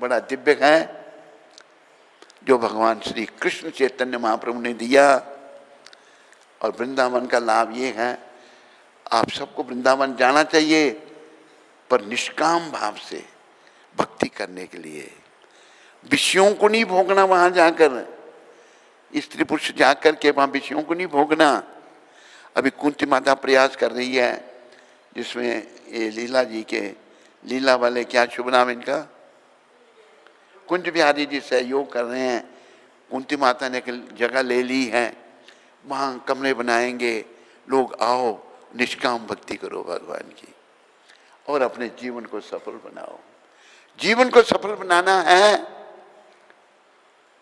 A: बड़ा दिव्य है, जो भगवान श्री कृष्ण चैतन्य महाप्रभु ने दिया। और वृंदावन का लाभ ये है, आप सबको वृंदावन जाना चाहिए, पर निष्काम भाव से भक्ति करने के लिए। विषयों को नहीं भोगना, वहां जाकर स्त्री पुरुष जाकर के वहां विषयों को नहीं भोगना। अभी कुंती माता प्रयास कर रही है, जिसमें ये लीला जी के, लीला वाले, क्या शुभ नाम इनका, कुंज बिहारी जी सहयोग कर रहे हैं। कुंती माता ने जगह ले ली है, वहाँ कमरे बनाएंगे, लोग आओ निष्काम भक्ति करो भगवान की। और अपने जीवन को सफल बनाओ। जीवन को सफल बनाना है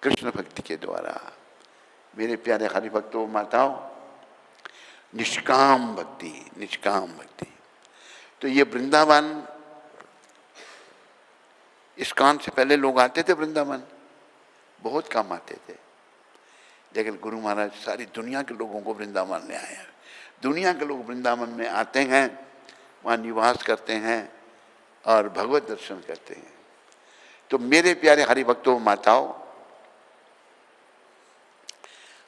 A: कृष्ण भक्ति के द्वारा। मेरे प्यारे हरि भक्तों, माताओं, निष्काम भक्ति, निष्काम भक्ति। तो ये वृंदावन, इस्कॉन से पहले लोग आते थे वृंदावन, बहुत कम आते थे, लेकिन गुरु महाराज सारी दुनिया के लोगों को वृंदावन ले आए हैं। दुनिया के लोग वृंदावन में आते हैं, वहाँ निवास करते हैं और भगवत दर्शन करते हैं। तो मेरे प्यारे हरि भक्तों, माताओं,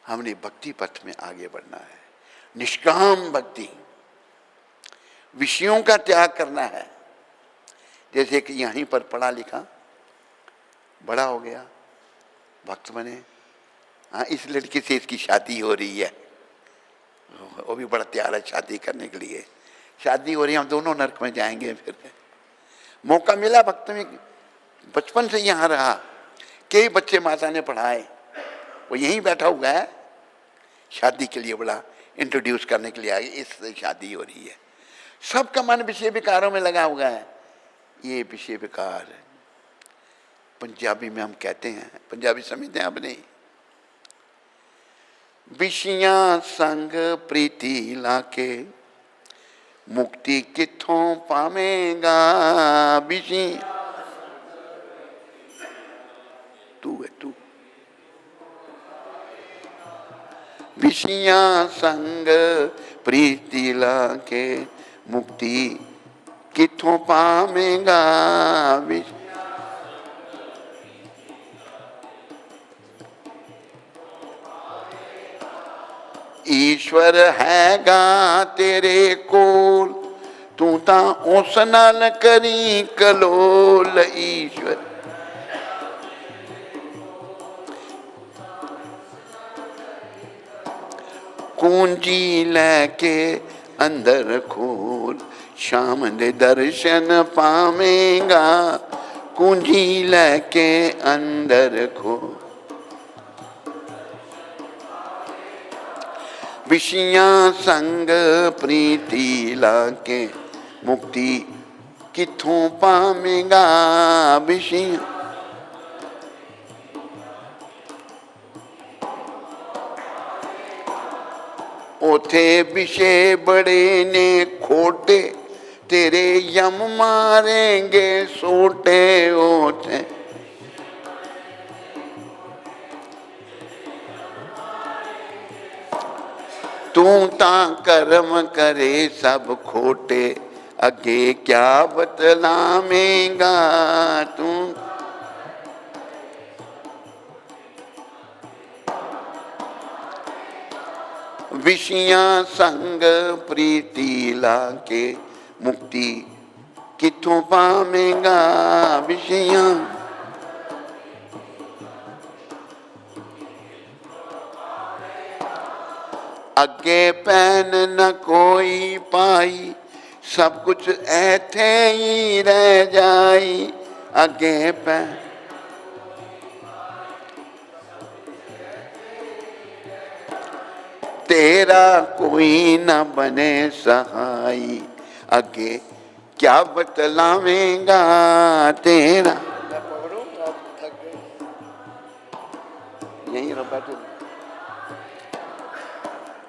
A: हमने भक्ति पथ में आगे बढ़ना है। निष्काम भक्ति, विषयों का त्याग करना है। जैसे कि यहीं पर पढ़ा लिखा, बड़ा हो गया, भक्त बने, हाँ इस लड़की से इसकी शादी हो रही है, वो भी बड़ा तैयार है शादी करने के लिए, शादी हो रही है, हम दोनों नरक में जाएंगे। फिर मौका मिला भक्त में, बचपन से यहाँ रहा, कई बच्चे माता ने पढ़ाए, वो यहीं बैठा हुआ है, शादी के लिए बड़ा इंट्रोड्यूस करने के लिए आगे, इससे शादी हो रही है। सबका मन विषय विकारों में लगा हुआ है। ये विषय विकार पंजाबी में हम कहते हैं, पंजाबी समझते हैं आप नहीं, विषियां संग प्रीति लाके मुक्ति किथों पावेगा। विषि तू है तू, विषियां संग प्रीति लाके मुक्ति किथों पावेगा। ईश्वर हैगा तेरे कोल, तू ता उस नाल करी कलोल। ईश्वर कुंजी लेके अंदर खोल, शाम दे दर्शन पावेगा। कुंजी लेके अंदर खोल, विषियां संग प्रीति लाके मुक्ति किथों पावेगा। विषियां ओथे विषय बड़े ने खोटे, तेरे यम मारेंगे सोटे। ओथे तू ता कर्म करे सब खोटे, अगे क्या बतलावेगा। तू विषियां संग प्रीति लाके मुक्ति किथों पावेगा। विषियां अगे पैन न कोई पाई, सब कुछ ऐथे ही रह जाई। अगे पैन तेरा कोई न बने सहाई, अगे क्या बतलावेगा तेरा। यही रहो बैठो।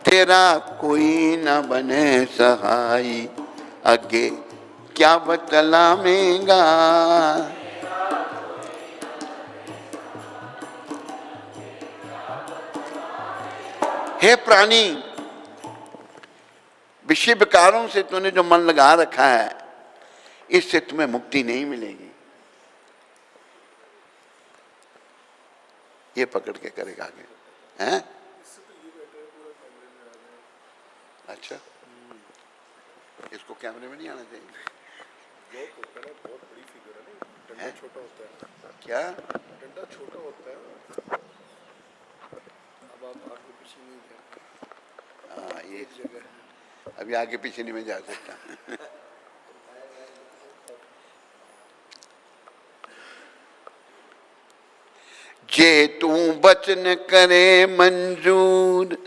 A: तेरा कोई न बने सहाई, अगे क्या बतलावेगा। हे प्राणी, विषय विकारों से तूने जो मन लगा रखा है, इससे तुम्हें मुक्ति नहीं मिलेगी। ये पकड़ के करेगा आगे, हैं? अच्छा, इसको कैमरे में नहीं आना चाहिए।
B: बहुत बड़ी फिगर है ना, डंडा छोटा होता है।
A: क्या
B: डंडा छोटा होता है, अब आप आगे पीछे नहीं जा।
A: हाँ, ये
B: जगह है,
A: अभी आगे पीछे नहीं मैं जा सकता। जे तू बचन करे मंजूर,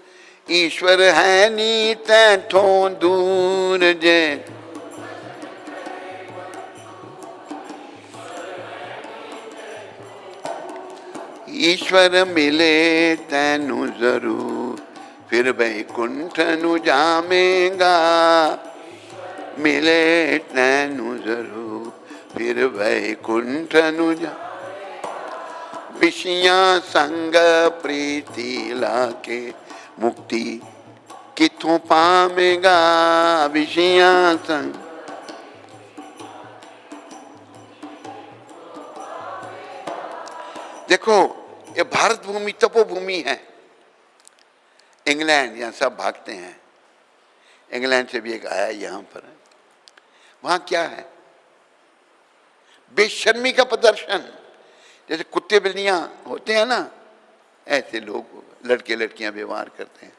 A: ईश्वर है नी तैठों दूर। जे ईश्वर मिले तैनू जरूर, फिर वैकुंठ नु जामेगा। मिले तैनू जरूर, फिर वैकुंठ नु जा। विषयां संग प्रीति लाके, मुक्ति किथों पावेगा। विषयां संग, देखो ये भारत भूमि तपोभूमि है। इंग्लैंड, यहाँ सब भागते हैं। इंग्लैंड से भी एक आया यहाँ पर। वहां क्या है? बेशर्मी का प्रदर्शन। जैसे कुत्ते बिल्लियां होते हैं ना, ऐसे लोग लड़के लड़कियां व्यवहार करते हैं।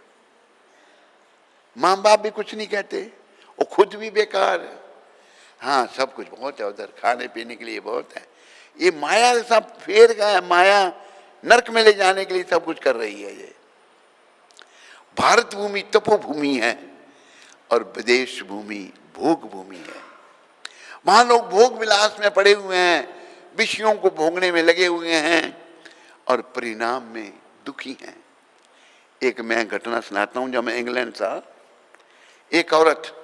A: माँ बाप भी कुछ नहीं कहते, वो खुद भी बेकार है। हाँ, सब कुछ बहुत है उधर, खाने पीने के लिए बहुत है। ये माया सब फेर गया, माया नरक में ले जाने के लिए सब कुछ कर रही है। ये भारत भूमि तपोभूमि है और विदेश भूमि भोग भूमि है। वहां लोग भोग विलास में पड़े हुए हैं, विषयों को भोगने में लगे हुए हैं और परिणाम में दुखी हैं। एक मैं घटना सुनाता हूं। जब मैं इंग्लैंड था, एक औरत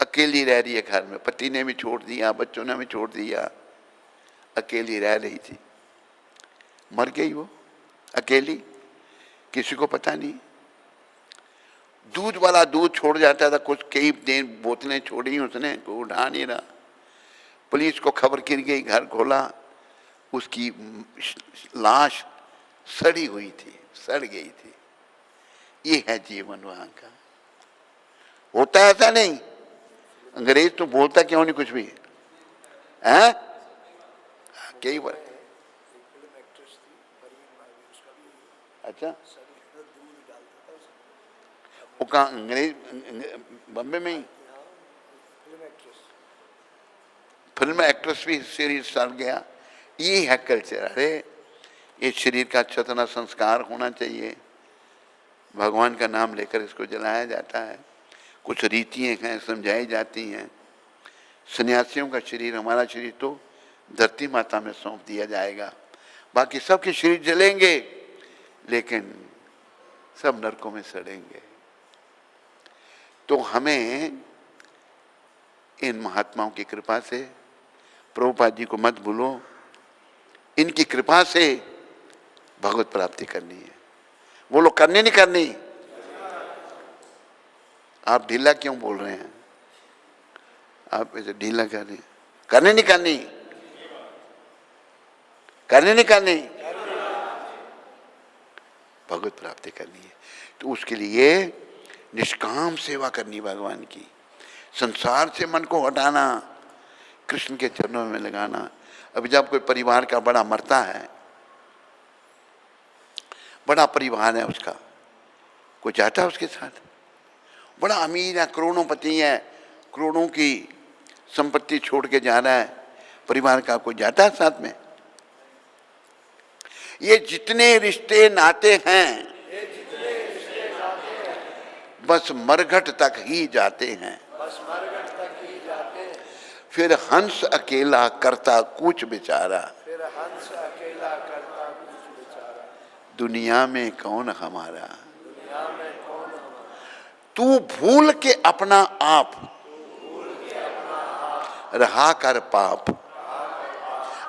A: अकेली रह रही है घर में, पति ने भी छोड़ दिया, बच्चों ने भी छोड़ दिया, अकेली रह रही थी। मर गई वो अकेली, किसी को पता नहीं। दूध वाला दूध छोड़ जाता था, कुछ कई दिन बोतलें छोड़ी उसने, कोई उठा नहीं रहा। पुलिस को खबर गिर गई, घर खोला, उसकी लाश सड़ी हुई थी, सड़ गई थी। ये है जीवन वहां का। होता है ऐसा नहीं? अंग्रेज तो बोलता क्यों नहीं कुछ भी है? कई बार। अच्छा, वो कहाँ? अंग्रेज बम्बे में ही फिल्म एक्ट्रेस भी शरीर सड़ गया। ये है कल्चर। अरे ये शरीर का चेतना संस्कार होना चाहिए। भगवान का नाम लेकर इसको जलाया जाता है। कुछ रीतियाँ हैं, समझाई जाती हैं। सन्यासियों का शरीर, हमारा शरीर तो धरती माता में सौंप दिया जाएगा। बाकी सबके शरीर जलेंगे, लेकिन सब नरकों में सड़ेंगे। तो हमें इन महात्माओं की कृपा से, प्रभुपाद जी को मत भूलो, इनकी कृपा से भगवत प्राप्ति करनी है। वो लोग करनी नहीं करनी? आप ढीला क्यों बोल रहे हैं? आप ऐसे ढीला कर रहे हैं। करनी नहीं करनी? करनी नहीं करनी? भगवत प्राप्ति करनी है। तो उसके लिए निष्काम सेवा करनी भगवान की, संसार से मन को हटाना, कृष्ण के चरणों में लगाना। अभी जब कोई परिवार का बड़ा मरता है, बड़ा परिवार है उसका, कोई जाता है उसके साथ? बड़ा अमीर है, करोड़ोंपति है, करोड़ों की संपत्ति छोड़ के जा रहा है, परिवार का कोई जाता है साथ में? ये जितने रिश्ते नाते हैं बस मरघट तक ही जाते हैं। फिर हंस अकेला करता कुछ बेचारा, दुनिया में कौन हमारा। तू भूल के अपना आप रहा कर पाप।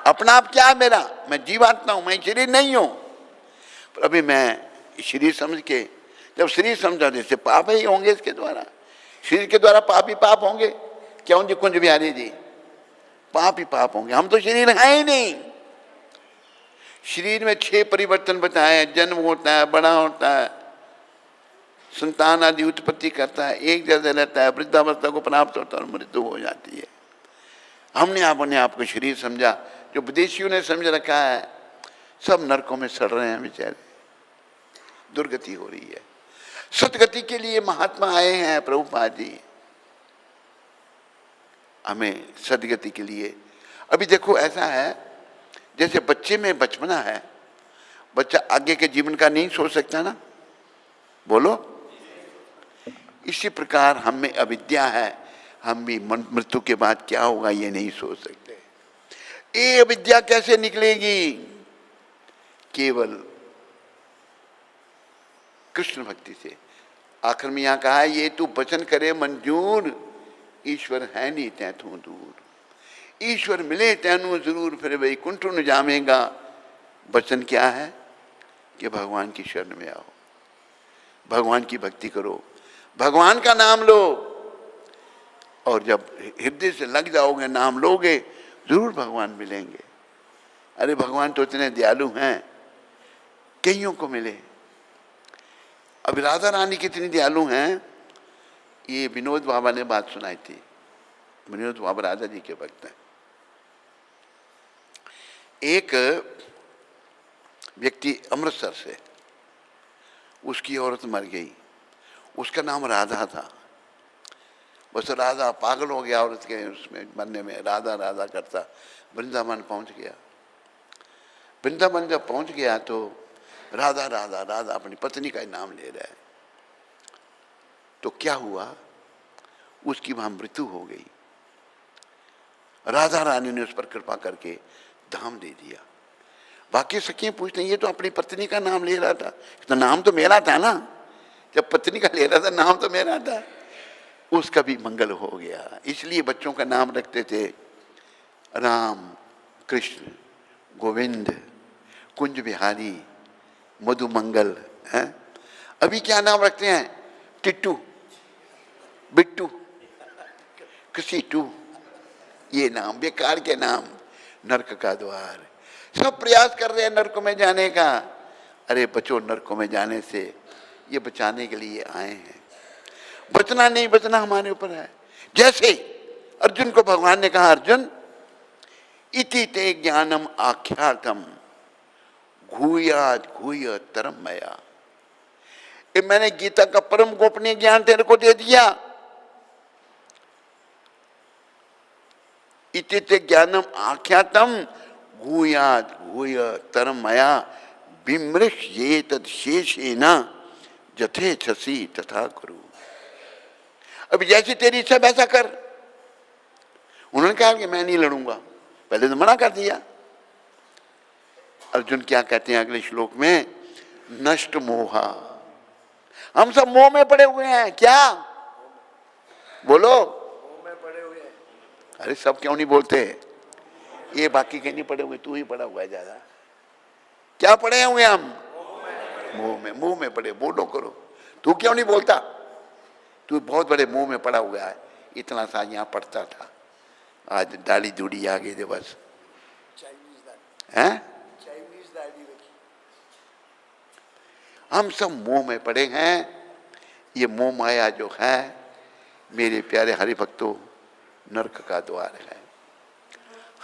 A: अपना आप क्या है मेरा? मैं जीवात्मा हूं, मैं शरीर नहीं हूं। पर अभी मैं शरीर समझ के, जब शरीर समझा जैसे पाप ही होंगे इसके द्वारा, शरीर के द्वारा पाप ही पाप होंगे। क्यों जी कुंज बिहारी जी? पाप ही पाप होंगे। हम तो शरीर है ही नहीं। शरीर में 6 परिवर्तन बताए हैं। जन्म होता है, बड़ा होता है, संतान आदि उत्पत्ति करता है, एक जैसा रहता है, वृद्धावस्था को प्राप्त होता है और मृत्यु हो जाती है। हमने अपने आप को शरीर समझा, जो विदेशियों ने समझ रखा है। सब नरकों में सड़ रहे हैं बेचारे, दुर्गति हो रही है। सतगति के लिए महात्मा आए हैं प्रभुपाद जी, हमें सदगति के लिए। अभी देखो ऐसा है, जैसे बच्चे में बचपना है, बच्चा आगे के जीवन का नहीं सोच सकता ना, बोलो। इसी प्रकार हम में अविद्या है, हम भी मृत्यु के बाद क्या होगा ये नहीं सोच सकते। ये अविद्या कैसे निकलेगी? केवल कृष्ण भक्ति से। आखिर में यहां कहा, ये तू वचन करे मंजूर, ईश्वर है नहीं तैथू दूर। ईश्वर मिले तैनू जरूर, फिर वही कुंठ न जामेगा। वचन क्या है कि भगवान की शरण में आओ, भगवान की भक्ति करो, भगवान का नाम लो, और जब हृदय से लग जाओगे, नाम लोगे, जरूर भगवान मिलेंगे। अरे भगवान तो इतने दयालु हैं, कईयों को मिले। अब राधा रानी कितनी दयालु हैं, ये विनोद बाबा ने बात सुनाई थी। विनोद बाबा राधा जी के भक्त हैं। एक व्यक्ति अमृतसर से, उसकी औरत मर गई, उसका नाम राधा था। बस राधा पागल हो गया औरत के उसमें मरने में, राधा राधा करता वृंदावन पहुंच गया। वृंदावन जब पहुंच गया तो राधा राधा राधा अपनी पत्नी का ही नाम ले रहा है। तो क्या हुआ, उसकी वहां मृत्यु हो गई। राधा रानी ने उस पर कृपा करके धाम दे दिया। बाकी सखियां पूछते हैं, ये तो अपनी पत्नी का नाम ले रहा था, तो नाम तो मेरा था ना, जब पत्नी का ले रहा था नाम तो मेरा था। उसका भी मंगल हो गया। इसलिए बच्चों का नाम रखते थे राम, कृष्ण, गोविंद, कुंज बिहारी, मधु मंगल है। अभी क्या नाम रखते हैं, टिट्टू, बिट्टू, किसीटू, ये नाम बेकार के नाम, नरक का द्वार। सब प्रयास कर रहे हैं नरक में जाने का। अरे बचो, नरक में जाने से ये बचाने के लिए आए हैं। बचना नहीं बचना हमारे ऊपर है। जैसे अर्जुन को भगवान ने कहा, अर्जुन इति ते ज्ञानम आख्यातम घूयात घूय तरम मया। मैंने गीता का परम गोपनीय ज्ञान तेरे को दे दिया। इति ते ज्ञानम आख्यातम घूयात घूय तरम मया विमृश ये तद शेषेन जथे छसी तथा करू। अब जैसी तेरी इच्छा वैसा कर। उन्होंने कहा कि मैं नहीं लड़ूंगा, पहले तो मना कर दिया। अर्जुन क्या कहते हैं अगले श्लोक में, नष्ट मोहा। हम सब मोह में पड़े हुए हैं। क्या बोलो,
B: मोह में पड़े हुए हैं।
A: अरे सब क्यों नहीं बोलते, ये बाकी के नहीं पड़े हुए, तू ही पड़ा हुआ है ज्यादा। क्या पड़े हुए हम, मोह में। मुंह में पड़े, बोलो करो। तू क्यों नहीं बोलता, तू बहुत बड़े मुंह में पड़ा हुआ है। इतना सा यहाँ पढ़ता था, आज दाढ़ी दूढ़ी आ गई थे बस। हैं,
B: चाइनीज दाढ़ी रखी।
A: हम सब मोह में पड़े हैं। ये मोह माया जो है मेरे प्यारे हरि भक्तों, नरक का द्वार है।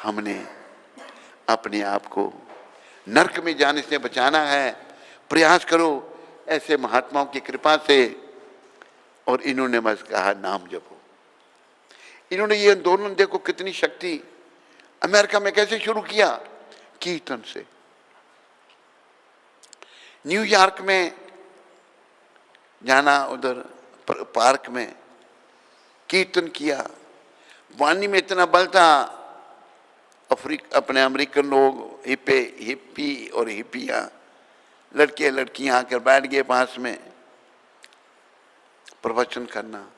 A: हमने अपने आप को नरक में जाने से बचाना है। प्रयास करो ऐसे महात्माओं की कृपा से। और इन्होंने बस कहा नाम जपो। इन्होंने ये दोनों देखो कितनी शक्ति। अमेरिका में कैसे शुरू किया, कीर्तन से। न्यूयॉर्क में जाना, उधर पार्क में कीर्तन किया। वाणी में इतना बल था, अपने अमेरिकन लोग हिप्पी और हिप्पियाँ, लड़के लड़कियाँ आकर बैठ गए पास में प्रवचन करना।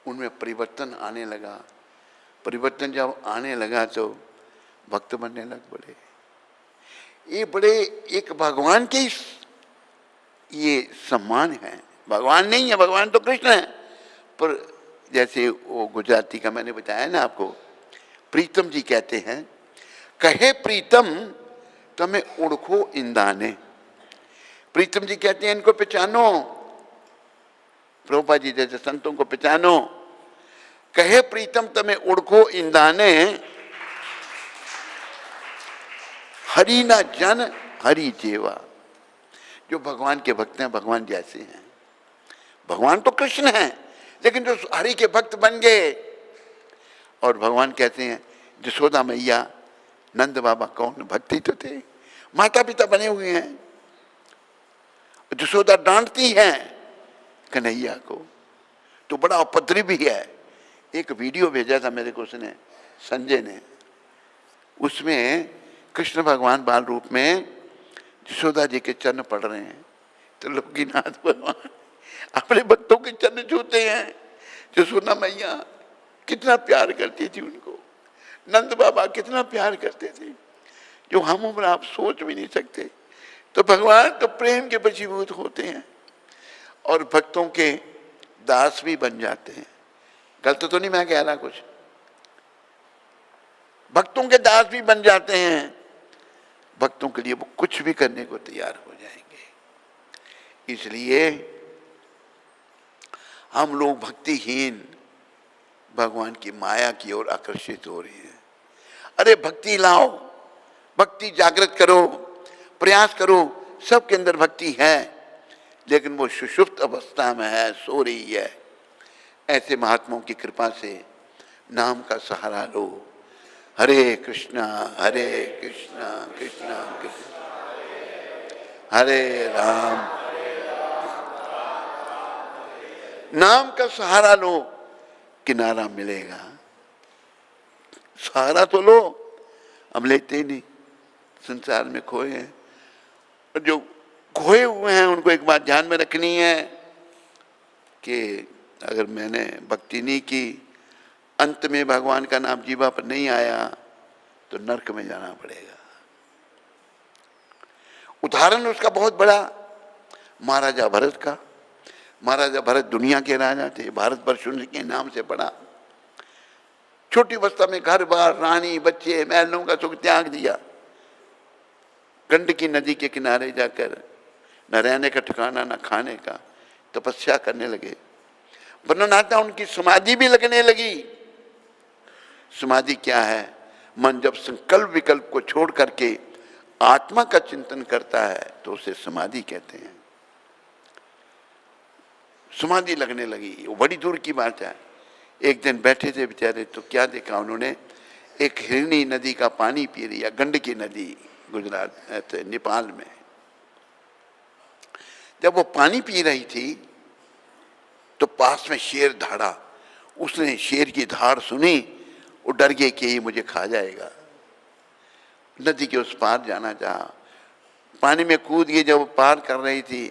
A: उनमें परिवर्तन आने लगा। परिवर्तन जब आने लगा तो भक्त बनने लग पड़े। ये बड़े एक भगवान के ये सम्मान है। भगवान नहीं है, भगवान तो कृष्ण है। पर जैसे वो गुजराती का मैंने बताया ना आपको, प्रीतम जी कहते हैं, कहे प्रीतम तमें ओढ़खो इंदाने। प्रीतम जी कहते हैं इनको पहचानो, प्रभुपाद जी जैसे संतों को पहचानो। कहे प्रीतम तमें ओढ़खो इंदाने, हरि ना जन हरि जेवा। जो भगवान के भक्त हैं भगवान जैसे हैं। भगवान तो कृष्ण हैं, लेकिन जो हरि के भक्त बन गए। और भगवान कहते हैं जसोदा मैया, नंद बाबा कौन भक्ति तो थे, माता पिता बने हुए हैं। जसोदा डांटती हैं कन्हैया को, तो बड़ा उपद्रवी भी है। एक वीडियो भेजा था मेरे को उसने, संजय ने। उसमें कृष्ण भगवान बाल रूप में यशोदा जी के चरण पड़ रहे हैं तो लोकीनाथ भगवान अपने भक्तों के चरण छूते हैं। यशोदा मैया कितना प्यार करती थी उनको, नंद बाबा कितना प्यार करते थे, जो हम उम्र आप सोच भी नहीं सकते। तो भगवान तो प्रेम के वशीभूत होते हैं और भक्तों के दास भी बन जाते हैं। गलत तो नहीं मैं कह रहा कुछ? भक्तों के दास भी बन जाते हैं, भक्तों के लिए वो कुछ भी करने को तैयार हो जाएंगे। इसलिए हम लोग भक्तिहीन भगवान की माया की ओर आकर्षित हो रहे हैं। अरे भक्ति लाओ, भक्ति जागृत करो, प्रयास करो, सबके अंदर भक्ति है, लेकिन वो सुषुप्त अवस्था में है, सो रही है। ऐसे महात्माओं की कृपा से नाम का सहारा लो। हरे कृष्णा कृष्णा कृष्णा हरे राम। नाम का सहारा लो, किनारा मिलेगा। सहारा तो लो, हम लेते ही नहीं, संसार में खोए हैं। और जो खोए हुए हैं उनको एक बात ध्यान में रखनी है कि अगर मैंने भक्ति नहीं की, अंत में भगवान का नाम जीवा पर नहीं आया तो नरक में जाना पड़ेगा। उदाहरण उसका बहुत बड़ा महाराजा भरत का। महाराजा भरत दुनिया के राजा थे, भारतवर्ष उनके नाम से पड़ा। छोटी अवस्था में घर बार, रानी, बच्चे, महलों का सुख त्याग दिया, गंडकी नदी के किनारे जाकर न रहने का ठिकाना न खाने का तपस्या करने लगे। वर्णन आता उनकी समाधि भी लगने लगी। समाधि क्या है? मन जब संकल्प विकल्प को छोड़ करके आत्मा का चिंतन करता है तो उसे समाधि कहते हैं। समाधि लगने लगी, वो बड़ी दूर की बात है। एक दिन बैठे थे बेचारे, तो क्या देखा उन्होंने, एक हिरनी नदी का पानी पी रही है, गंडकी नदी, गुजरात नेपाल में। जब वो पानी पी रही थी तो पास में शेर दौड़ा। उसने शेर की धाड़ सुनी, वो डर गई कि ये मुझे खा जाएगा। नदी के उस पार जाना चाहा, पानी में कूद गई। जब वो पार कर रही थी,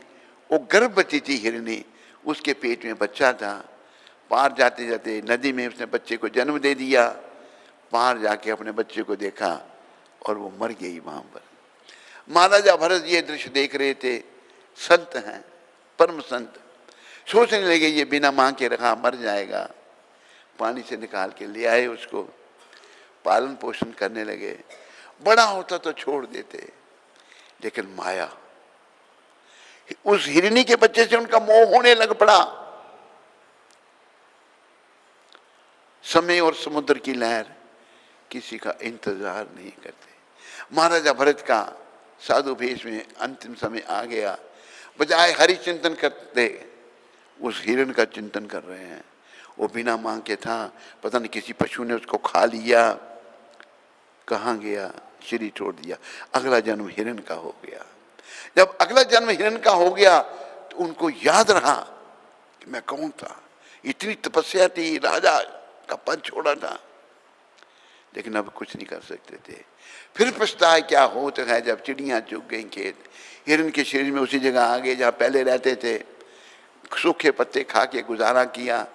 A: वो गर्भवती थी हिरनी, उसके पेट में बच्चा था। पार जाते जाते नदी में उसने बच्चे को जन्म दे दिया। पार जाके अपने बच्चे को देखा और वो मर गई वहां पर। महाराजा भरत ये दृश्य देख रहे थे, संत हैं, परम संत। सोचने लगे ये बिना मां के रखा मर जाएगा। पानी से निकाल के ले आए, उसको पालन पोषण करने लगे। बड़ा होता तो छोड़ देते, लेकिन माया, उस हिरनी के बच्चे से उनका मोह होने लग पड़ा। समय और समुद्र की लहर किसी का इंतजार नहीं करते। महाराजा भरत का साधु भेष में अंतिम समय आ गया। बजाय हरि चिंतन करते, उस हिरण का चिंतन कर रहे हैं। वो बिना मांग के था, पता नहीं किसी पशु ने उसको खा लिया, कहाँ गया, शरीर छोड़ दिया। अगला जन्म हिरण का हो गया। जब अगला जन्म हिरण का हो गया तो उनको याद रहा कि मैं कौन था, इतनी तपस्या थी, राजा का पद छोड़ा था, लेकिन अब कुछ नहीं कर सकते थे। फिर पछताए क्या होता है जब चिड़ियां चुग गई खेत। हिरण के शरीर में उसी जगह आ गए जहाँ पहले रहते थे, सूखे पत्ते खा के गुजारा किया।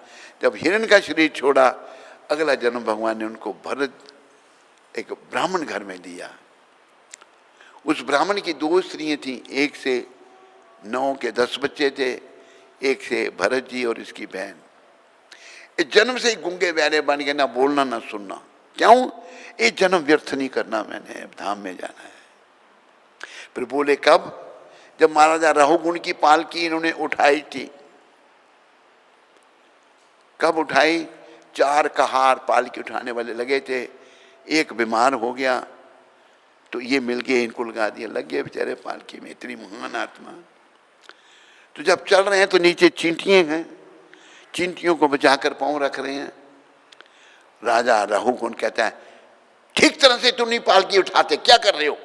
A: जब हिरण का शरीर छोड़ा, अगला जन्म भगवान ने उनको भरत एक ब्राह्मण घर में दिया। उस ब्राह्मण की दो स्त्रियां थीं, एक से 9 के 10 बच्चे थे, एक से भरत जी और इसकी बहन। इस जन्म से ही गूंगे बहरे बन गए, ना बोलना ना सुनना। क्यों? ये जन्म व्यर्थ नहीं करना, मैंने धाम में जाना है। फिर बोले कब? जब महाराजा रहुगुण की पालकी इन्होंने उठाई थी। कब उठाई? 4 कहार पालकी उठाने वाले लगे थे। एक बीमार हो गया तो ये मिल गए, इनको लगा दिया, लग गए बेचारे पालकी में। इतनी महान आत्मा। तो जब चल रहे हैं तो नीचे चींटियां हैं, चींटियों को बचाकर पांव रख रहे हैं। राजा रहुगुण कहता है ठीक तरह से तुम नहीं पालकी उठाते, क्या कर रहे हो?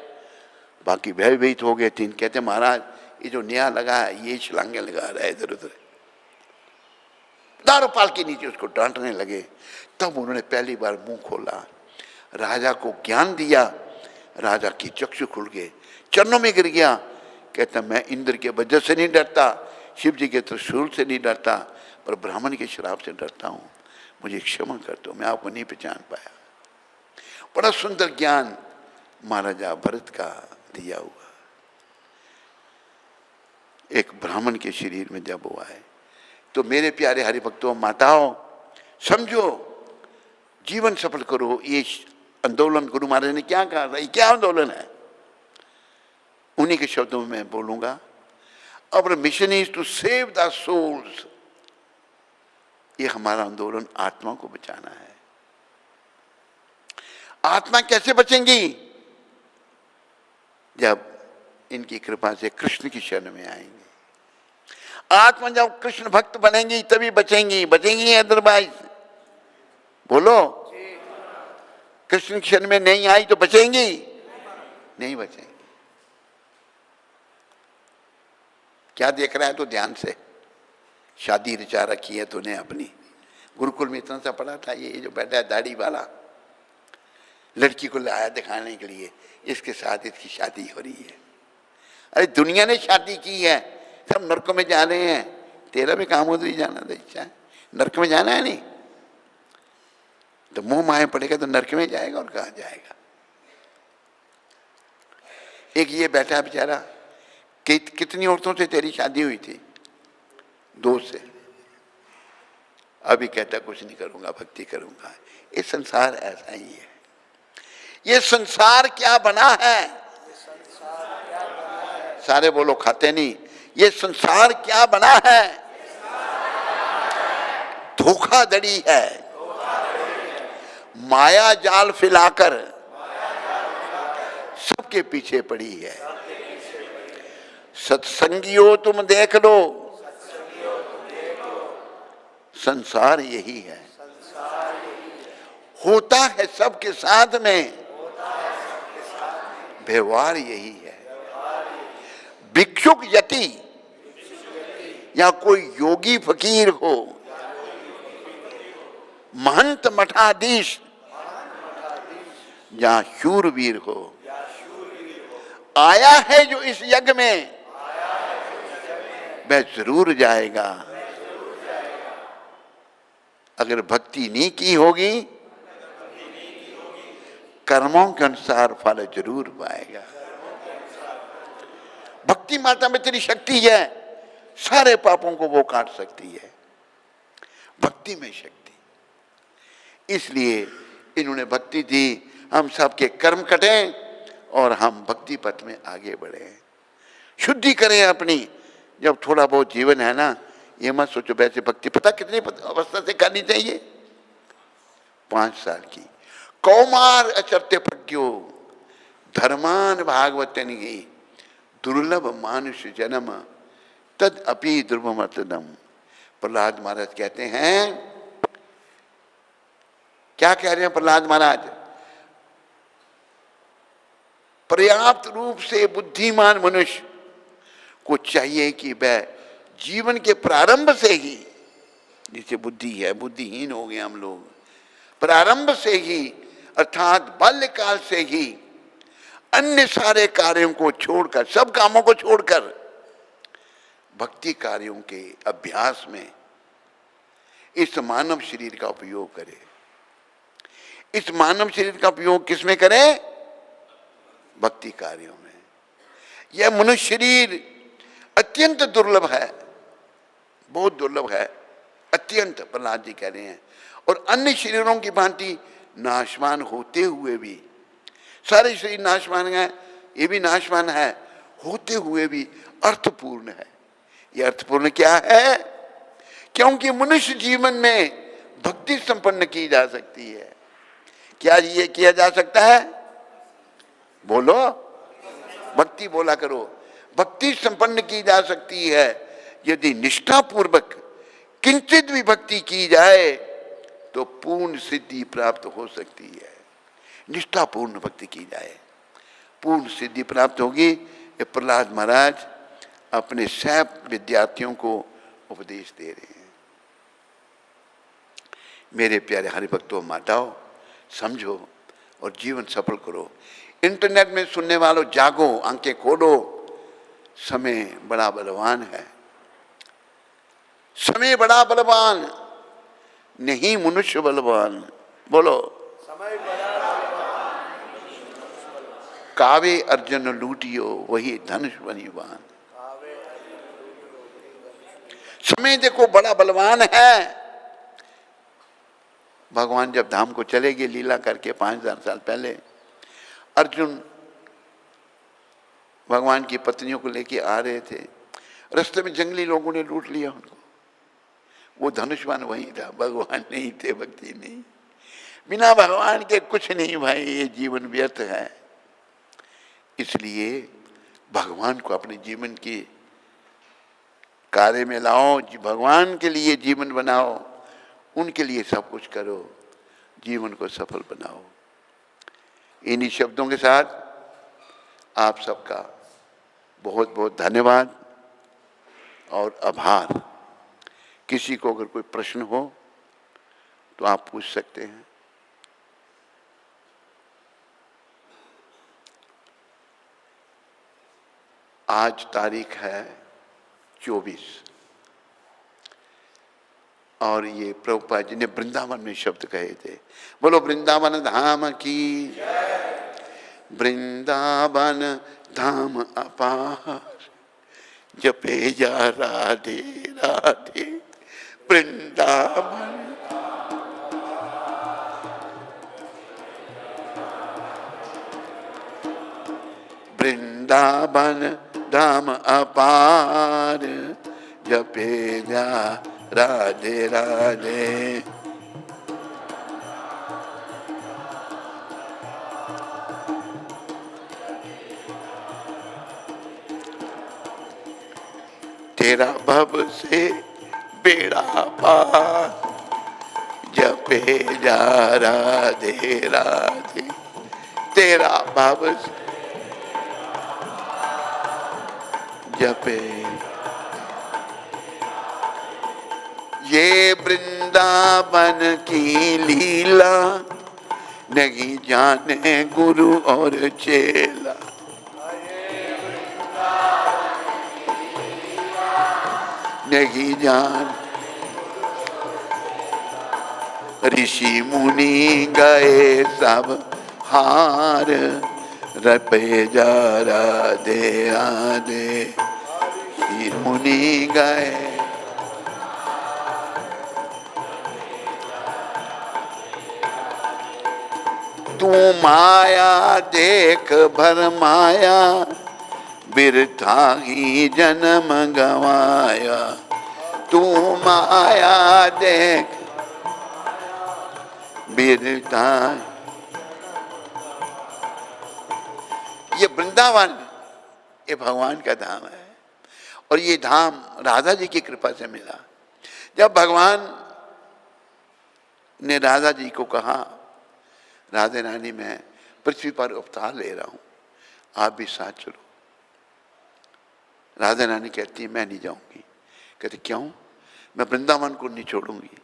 A: बाकी भयभीत हो गए थे। कहते महाराज ये जो नया लगा है ये छलांगे लगा रहा है इधर उधर, दारू पालकी नीचे। उसको डांटने लगे। तब उन्होंने पहली बार मुंह खोला, राजा को ज्ञान दिया। राजा की चक्षु खुल गए। चरणों में गिर गया। कहता मैं इंद्र के वज्र से नहीं डरता, शिव जी के त्रिशूल से नहीं डरता, पर ब्राह्मण के श्राप से डरता हूँ, मुझे क्षमा कर दो, मैं आपको नहीं पहचान पाया। बड़ा सुंदर ज्ञान महाराजा भरत का दिया हुआ। एक ब्राह्मण के शरीर में जब हुआ है, तो मेरे प्यारे हरिभक्तों माताओं समझो, जीवन सफल करो। ये आंदोलन गुरु महाराज ने क्या कहा, ये क्या आंदोलन है, उन्हीं के शब्दों में मैं बोलूंगा। Our mission is to save the souls. ये हमारा आंदोलन आत्मा को बचाना है। आत्मा कैसे बचेंगी? जब इनकी कृपा से कृष्ण की शरण में आएंगे। आत्मा जब कृष्ण भक्त बनेंगी तभी बचेंगी, बचेंगी अदरवाइज। बोलो, कृष्ण की शरण में नहीं आई तो बचेंगी? नहीं बचेंगी। क्या देख रहा है तो ध्यान से। शादी रचा रखी है तूने अपनी, गुरुकुल में इतना सा पढ़ा था, ये जो बैठा है दाढ़ी वाला, लड़की को लाया दिखाने के लिए, इसके साथ इसकी शादी हो रही है। अरे दुनिया ने शादी की है, सब नरक में जा रहे हैं, तेरा भी काम उधर ही जाना था, इच्छा है नरक में जाना है नहीं तो मुंह माए पड़ेगा तो नरक में जाएगा, और कहाँ जाएगा। एक ये बैठा बेचारा, कितनी औरतों से तेरी शादी हुई थी? 2 से। अभी कहता कुछ नहीं करूंगा, भक्ति करूंगा। ये संसार ऐसा ही है। ये संसार क्या बना है? सारे बोलो, खाते नहीं। ये संसार क्या बना है? धोखाधड़ी है। माया जाल फैलाकर सबके पीछे पड़ी है। सत्संगियों तुम देख लो, संसार यही है। होता है सबके साथ में, व्यवहार यही है। भिक्षुक यति या कोई योगी फकीर हो, महंत मठाधीश या शूरवीर हो, आया है जो इस यज्ञ में वह जरूर जाएगा। अगर भक्ति नहीं की होगी, कर्मों के अनुसार फल जरूर पाएगा। भक्ति माता में तेरी शक्ति है, सारे पापों को वो काट सकती है, भक्ति में शक्ति। इसलिए इन्होंने भक्ति दी, हम सबके कर्म कटें और हम भक्ति पथ में आगे बढ़े, शुद्धि करें अपनी। जब थोड़ा बहुत जीवन है ना, ये मत सोचो वैसे भक्ति पता कितनी अवस्था से करनी चाहिए? 5 साल की। कौमार अचरते प्रज्ञो धर्मान भागवतन ही दुर्लभ मानुष जन्म तद अपि दुर्भमतदम। प्रहलाद महाराज कहते हैं, क्या कह रहे हैं प्रहलाद महाराज? पर्याप्त रूप से बुद्धिमान मनुष्य को चाहिए कि वह जीवन के प्रारंभ से ही, जिसे बुद्धि है, बुद्धिहीन हो गए हम लोग, प्रारंभ से ही अर्थात बाल्यकाल से ही अन्य सारे कार्यों को छोड़कर, सब कामों को छोड़कर भक्ति कार्यों के अभ्यास में इस मानव शरीर का उपयोग करे। इस मानव शरीर का उपयोग किस में करें? भक्ति कार्यों में। यह मनुष्य शरीर अत्यंत दुर्लभ है, बहुत दुर्लभ है, अत्यंत, प्रहलाद जी कह रहे हैं। और अन्य शरीरों की भांति नाशवान होते हुए भी, सारे शरीर नाशवान है, ये भी नाशवान है, होते हुए भी अर्थपूर्ण है। ये अर्थपूर्ण क्या है? क्योंकि मनुष्य जीवन में भक्ति संपन्न की जा सकती है। क्या ये किया जा सकता है? बोलो, भक्ति बोला करो। भक्ति संपन्न की जा सकती है यदि निष्ठापूर्वक किंचित भी भक्ति की जाए तो पूर्ण सिद्धि प्राप्त हो सकती है। निष्ठापूर्ण भक्ति की जाए, पूर्ण सिद्धि प्राप्त होगी। ये प्रहलाद महाराज अपने सैप विद्यार्थियों को उपदेश दे रहे हैं। मेरे प्यारे हरिभक्तों, माताओं, समझो और जीवन सफल करो। इंटरनेट में सुनने वालों, जागो, आंखें खोलो, समय बड़ा बलवान है। समय बड़ा बलवान, नहीं मनुष्य बलवान। बोलो,
B: समय बड़ा
A: कावे अर्जुन लूटियो वही धनुष बनिवान।
B: आवे
A: समय देखो बड़ा बलवान है। भगवान जब धाम को चले गए लीला करके 5000 साल पहले, अर्जुन भगवान की पत्नियों को लेके आ रहे थे, रास्ते में जंगली लोगों ने लूट लिया उनको। वो धनुष्मान वहीं था, भगवान नहीं थे, भक्ति नहीं। बिना भगवान के कुछ नहीं भाई, ये जीवन व्यर्थ है। इसलिए भगवान को अपने जीवन के कार्य में लाओ, भगवान के लिए जीवन बनाओ, उनके लिए सब कुछ करो, जीवन को सफल बनाओ। इन्हीं शब्दों के साथ आप सबका बहुत बहुत धन्यवाद और आभार। किसी को अगर कोई प्रश्न हो तो आप पूछ सकते हैं। आज तारीख है 24 और ये प्रभुपाद जी ने वृंदावन में शब्द कहे थे। बोलो वृंदावन धाम की, वृंदावन धाम अपार, जपे जा राधे राधे वृंदावन। वृंदावन धाम अपार, जपे जा राधे राधे। तेरा भव से बेड़ा पार, जपे जा राधे राधे। तेरा भव से जपे। ये वृंदावन की लीला नहीं जाने गुरु और चेला। नहीं जान ऋषि मुनि गए सब हार, रपे जा राधे राधे। ऋषि मुनि गए तू माया देख भर माया, बिरथा ही जन्म गवाया। तू माया देख बिरथा। ये वृंदावन, ये भगवान का धाम है और ये धाम राधा जी की कृपा से मिला। जब भगवान ने राधा जी को कहा, राधे रानी मैं पृथ्वी पर अवतार ले रहा हूं, आप भी साथ चलो। राधा रानी कहती है मैं नहीं जाऊंगी। कहती क्यों? मैं वृंदावन को नहीं छोड़ूंगी।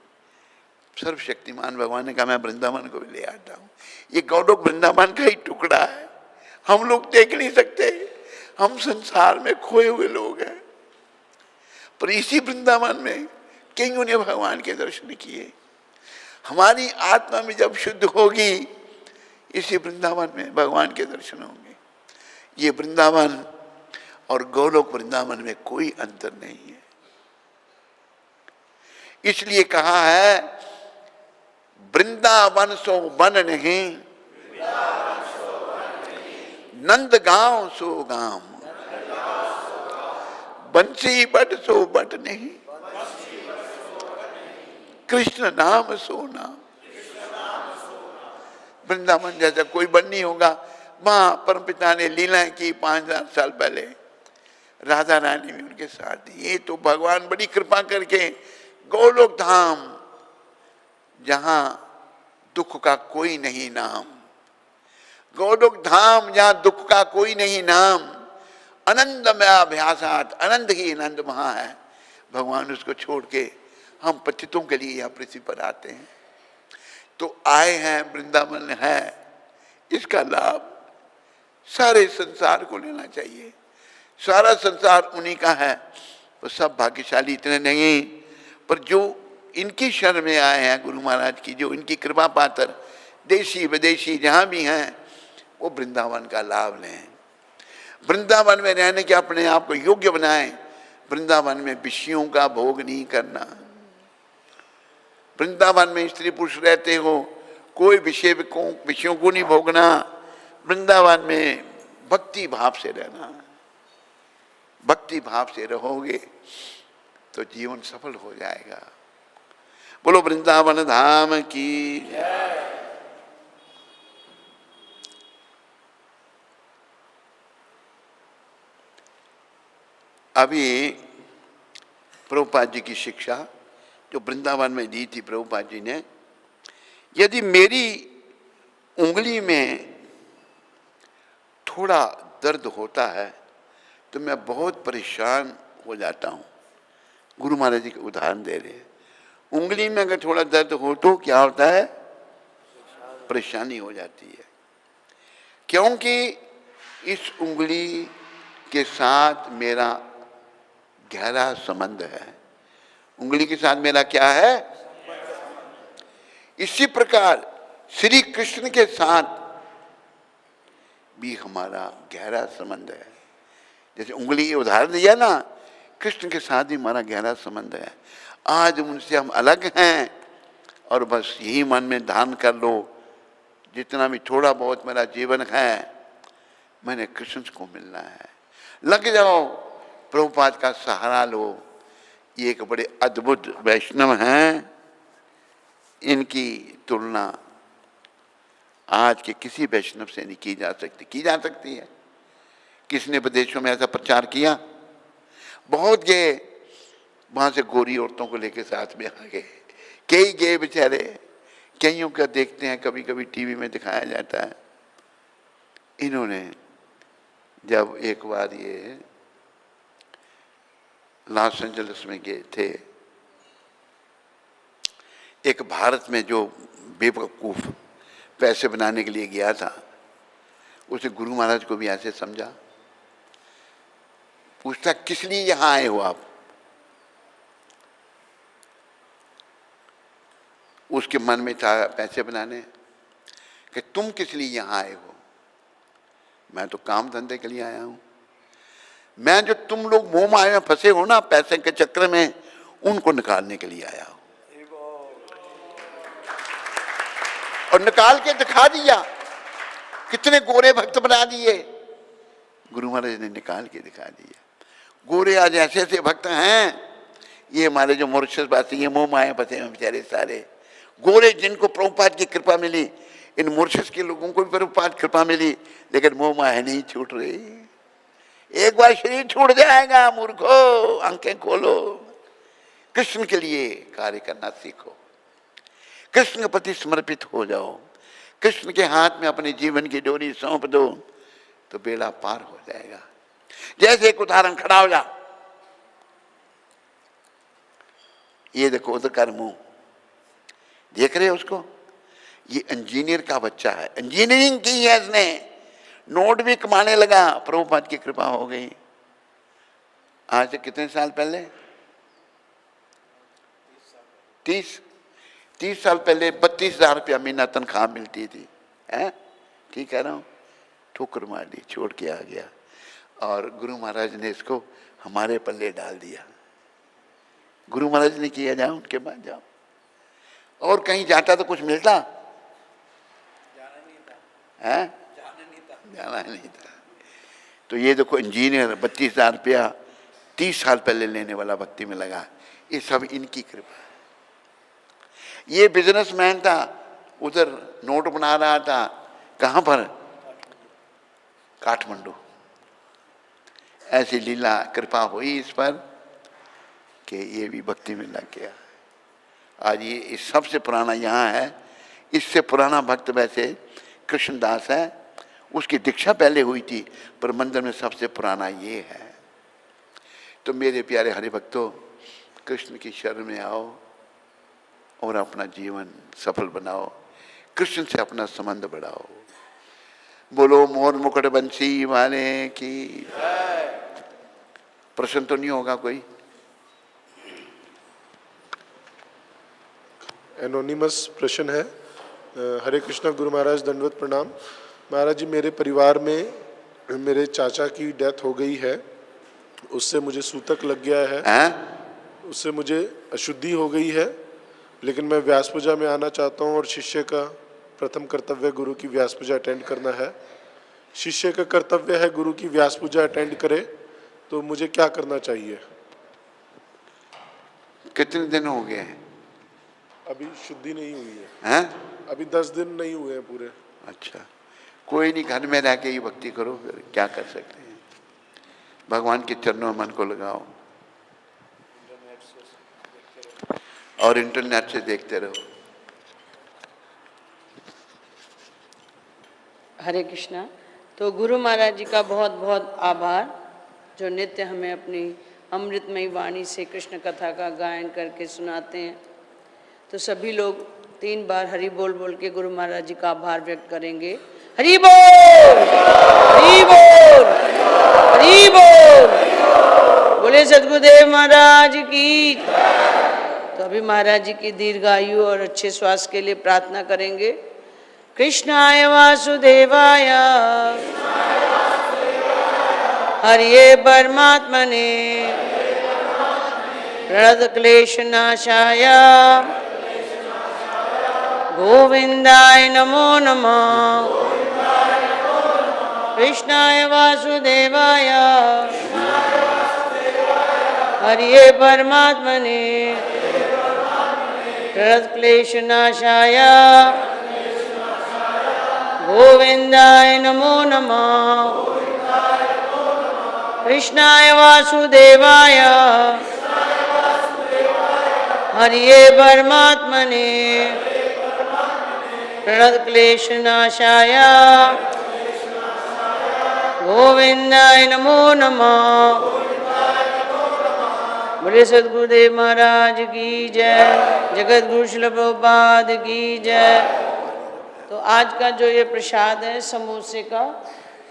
A: सर्वशक्तिमान भगवान ने कहा मैं वृंदावन को भी ले आता हूं। ये गौलोक वृंदावन का ही टुकड़ा है, हम लोग देख नहीं सकते, हम संसार में खोए हुए लोग हैं। पर इसी वृंदावन में कईयों ने भगवान के दर्शन किए। हमारी आत्मा में जब शुद्ध होगी, इसी वृंदावन में भगवान के दर्शन होंगे। ये वृंदावन और गोलोक वृंदावन में कोई अंतर नहीं है। इसलिए कहा है वृंदावन सो वन नहीं, नंद गांव सो गांव, बंसी बट सो बट नहीं, कृष्ण नाम सो नाम। वृंदावन जैसा कोई वन नहीं होगा। वहां परमपिता ने लीलाएं की 5000 साल पहले, राधा रानी भी उनके साथ थी। ये तो भगवान बड़ी कृपा करके गोलोक धाम, जहां दुख का कोई नहीं नाम, गोलोक धाम जहां दुख का कोई नहीं नाम, आनंद में अभ्यासात, आनंद ही आनंद वहां है। भगवान उसको छोड़ के हम पतितों के लिए यहाँ पृथ्वी पर आते हैं। तो आए हैं, वृंदावन है, इसका लाभ सारे संसार को लेना चाहिए, सारा संसार उन्हीं का है। वो सब भाग्यशाली इतने नहीं, पर जो इनकी शरण में आए हैं गुरु महाराज की, जो इनकी कृपा पात्र देशी विदेशी जहाँ भी हैं, वो वृंदावन का लाभ लें, वृंदावन में रहने के अपने आप को योग्य बनाएं। वृंदावन में विषयों का भोग नहीं करना, वृंदावन में स्त्री पुरुष रहते हो, कोई विषयों को नहीं भोगना, वृंदावन में भक्ति भाव से रहना। भक्ति भाव से रहोगे तो जीवन सफल हो जाएगा। बोलो वृंदावन धाम की जय। अभी प्रभुपाद जी की शिक्षा जो वृंदावन में दी थी प्रभुपाद जी ने, यदि मेरी उंगली में थोड़ा दर्द होता है तो मैं बहुत परेशान हो जाता हूँ। गुरु महाराज जी के उदाहरण दे रहे हैं, उंगली में अगर थोड़ा दर्द हो तो क्या होता है? परेशानी हो जाती है, क्योंकि इस उंगली के साथ मेरा गहरा संबंध है। उंगली के साथ मेरा क्या है? इसी प्रकार श्री कृष्ण के साथ भी हमारा गहरा संबंध है। जैसे उंगली के उदाहरण दिया ना, कृष्ण के साथ भी हमारा गहरा संबंध है। आज उनसे हम अलग हैं और बस यही मन में ध्यान कर लो, जितना भी थोड़ा बहुत मेरा जीवन है मैंने कृष्ण को मिलना है। लग जाओ, प्रभुपाद का सहारा लो। ये एक बड़े अद्भुत वैष्णव हैं, इनकी तुलना आज के किसी वैष्णव से नहीं की जा सकती। की जा सकती है, किसने विदेशों में ऐसा प्रचार किया? बहुत गए, वहां से गोरी औरतों को लेके साथ में आ गए, कई गए बेचारे, कईयों का देखते हैं कभी कभी टीवी में दिखाया जाता है। इन्होंने जब एक बार ये लॉस एंजलिस में गए थे, एक भारत में जो बेवकूफ पैसे बनाने के लिए गया था, उसे गुरु महाराज को भी ऐसे समझा। पूछता किस लिए यहां आए हो आप? उसके मन में था पैसे बनाने, कि तुम किस लिए यहां आए हो? मैं तो काम धंधे के लिए आया हूं। मैं जो तुम लोग मोह माया में फंसे हो ना पैसे के चक्कर में, उनको निकालने के लिए आया हूं। और निकाल के दिखा दिया, कितने गोरे भक्त बना दिए गुरु महाराज ने, निकाल के दिखा दिया। गोरे आज ऐसे ऐसे भक्त हैं, ये हमारे जो मॉरिशस वासी ये मोह माया फंसे हैं बेचारे सारे गोरे, जिनको प्रभुपाद की कृपा मिली। इन मॉरिशस के लोगों को भी प्रभुपाद कृपा मिली, लेकिन मोह माया नहीं छूट रही। एक बार शरीर छूट जाएगा, मूर्खो आंखें खोलो, कृष्ण के लिए कार्य करना सीखो, कृष्ण के प्रति समर्पित हो जाओ, कृष्ण के हाथ में अपने जीवन की डोरी सौंप दो तो बेड़ा पार हो जाएगा। जैसे एक उदाहरण, खड़ा हो जा, ये देखो उधर कर मुंह, देख रहे हो उसको? ये इंजीनियर का बच्चा है, इंजीनियरिंग की है इसने, नोट भी कमाने लगा, प्रभुपाद की कृपा हो गई। आज से कितने साल पहले? 30 साल पहले 32,000 रुपया महीना तनख्वाह मिलती थी, हैं? ठीक कह रहा हूँ? ठोकर मार दी, छोड़ के आ गया, और गुरु महाराज ने इसको हमारे पल्ले डाल दिया। गुरु महाराज ने किया, जाओ उनके बाद जाओ। और कहीं जाता तो कुछ मिलता? है? जाना नहीं था। तो ये देखो इंजीनियर 32,000 रुपया 30 साल पहले लेने वाला भक्ति में लगा, ये सब इनकी कृपा। ये बिजनेसमैन था, उधर नोट बना रहा था, कहाँ पर? काठमांडू। ऐसी लीला कृपा हुई इस पर कि ये भी भक्ति में लग गया। आज ये सबसे पुराना यहाँ है, इससे पुराना भक्त वैसे कृष्णदास है, उसकी दीक्षा पहले हुई थी, पर मंदिर में सबसे पुराना ये है। तो मेरे प्यारे हरि भक्तों, कृष्ण की शरण में आओ और अपना जीवन सफल बनाओ, कृष्ण से अपना संबंध बढ़ाओ। बोलो मोर मुकुट बंसी वाले की। प्रश्न तो नहीं होगा कोई?
C: एनोनिमस प्रश्न है। हरे कृष्णा गुरु महाराज, दंडवत प्रणाम। महाराज जी, मेरे परिवार में मेरे चाचा की डेथ हो गई है, उससे मुझे सूतक लग गया है। उससे मुझे अशुद्धि हो गई है, लेकिन मैं व्यास पूजा में आना चाहता हूँ और शिष्य का प्रथम कर्तव्य गुरु की व्यास पूजा अटेंड करना है। शिष्य का कर्तव्य है गुरु की व्यास पूजा अटेंड करे, तो मुझे क्या करना चाहिए?
A: कितने दिन हो गए हैं?
C: अभी शुद्धि नहीं हुई है।
A: हैं?
C: अभी 10 दिन नहीं हुए हैं पूरे।
A: अच्छा, कोई नहीं, घर में रह के ही भक्ति करो, फिर क्या कर सकते हैं। भगवान के चरणों में मन को लगाओ और इंटरनेट से देखते रहो।
D: हरे कृष्णा। तो गुरु महाराज जी का बहुत बहुत आभार, जो नित्य हमें अपनी अमृतमयी वाणी से कृष्ण कथा का गायन करके सुनाते हैं। तो सभी लोग 3 बार हरि बोल बोल के गुरु महाराज जी का आभार व्यक्त करेंगे। हरि बोल, हरि बोल, हरि बोल। बोले सद्गुरुदेव महाराज की। तो अभी महाराज जी की दीर्घायु और अच्छे स्वास्थ्य के लिए प्रार्थना करेंगे। कृष्णाय वासुदेवाय हरिये परमात्मने प्रणतक्लेशनाशाय गोविंदाय नमो नमः। कृष्णाय वासुदेवाय हरिये परमात्मने प्रणतक्लेशनाशाय गोविंदाय नमो नमः। कृष्णाय वासुदेवाय हरिये परमात्मने प्रणतक्लेशनाशाय गोविंदाय नमो नमः। बोले सद्गुरुदेव महाराज की जय, जगत गुरु श्रील प्रभुपाद की जय। तो आज का जो ये प्रसाद है समोसे का,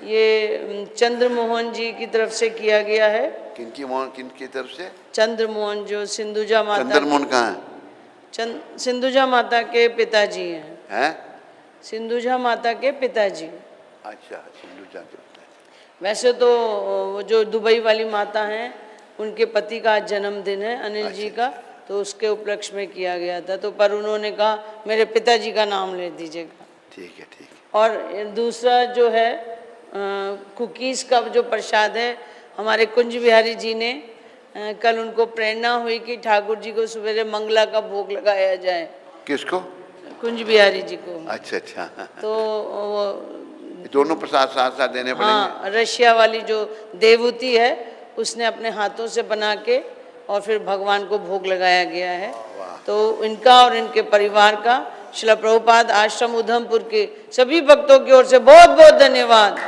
D: ये चंद्रमोहन जी की तरफ से किया गया है।
A: किनकी तरफ से?
D: चंद्रमोहन, जो सिंधुजा माता।
A: चंद्रमोहन कहाँ है?
D: सिंधुजा माता के पिताजी हैं।
A: हैं?
D: सिंधुजा माता के पिताजी।
A: अच्छा, सिंधुजा के पिताजी।
D: वैसे तो वो जो दुबई वाली माता हैं, उनके पति का आज जन्मदिन है, अनिल जी का, तो उसके उपलक्ष्य में किया गया था। तो पर उन्होंने कहा मेरे पिताजी का नाम ले दीजिएगा।
A: ठीक है, ठीक है।
D: और दूसरा जो है कुकीज़ का जो प्रसाद है, हमारे कुंज बिहारी जी ने कल उनको प्रेरणा हुई कि ठाकुर जी को सवेरे मंगला का भोग लगाया जाए।
A: किसको?
D: कुंज बिहारी जी को।
A: अच्छा अच्छा।
D: तो वो
A: दोनों प्रसाद साथ साथ देने पड़ेंगे।
D: हाँ, रशिया वाली जो देवूती है उसने अपने हाथों से बना के और फिर भगवान को भोग लगाया गया है। तो इनका और इनके परिवार का श्रील प्रभुपाद आश्रम उधमपुर के सभी भक्तों की ओर से बहुत बहुत धन्यवाद।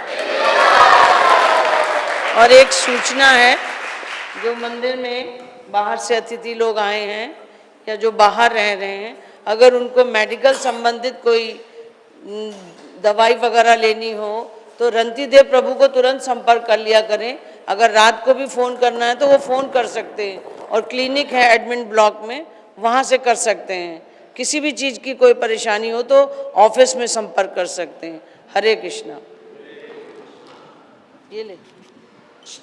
D: और एक सूचना है, जो मंदिर में बाहर से अतिथि लोग आए हैं या जो बाहर रह रहे हैं, अगर उनको मेडिकल संबंधित कोई दवाई वगैरह लेनी हो तो रंतीदेव प्रभु को तुरंत संपर्क कर लिया करें। अगर रात को भी फ़ोन करना है तो वो फ़ोन कर सकते हैं, और क्लिनिक है एडमिन ब्लॉक में, वहाँ से कर सकते हैं। किसी भी चीज़ की कोई परेशानी हो तो ऑफिस में संपर्क कर सकते हैं। हरे कृष्णा। ये ले।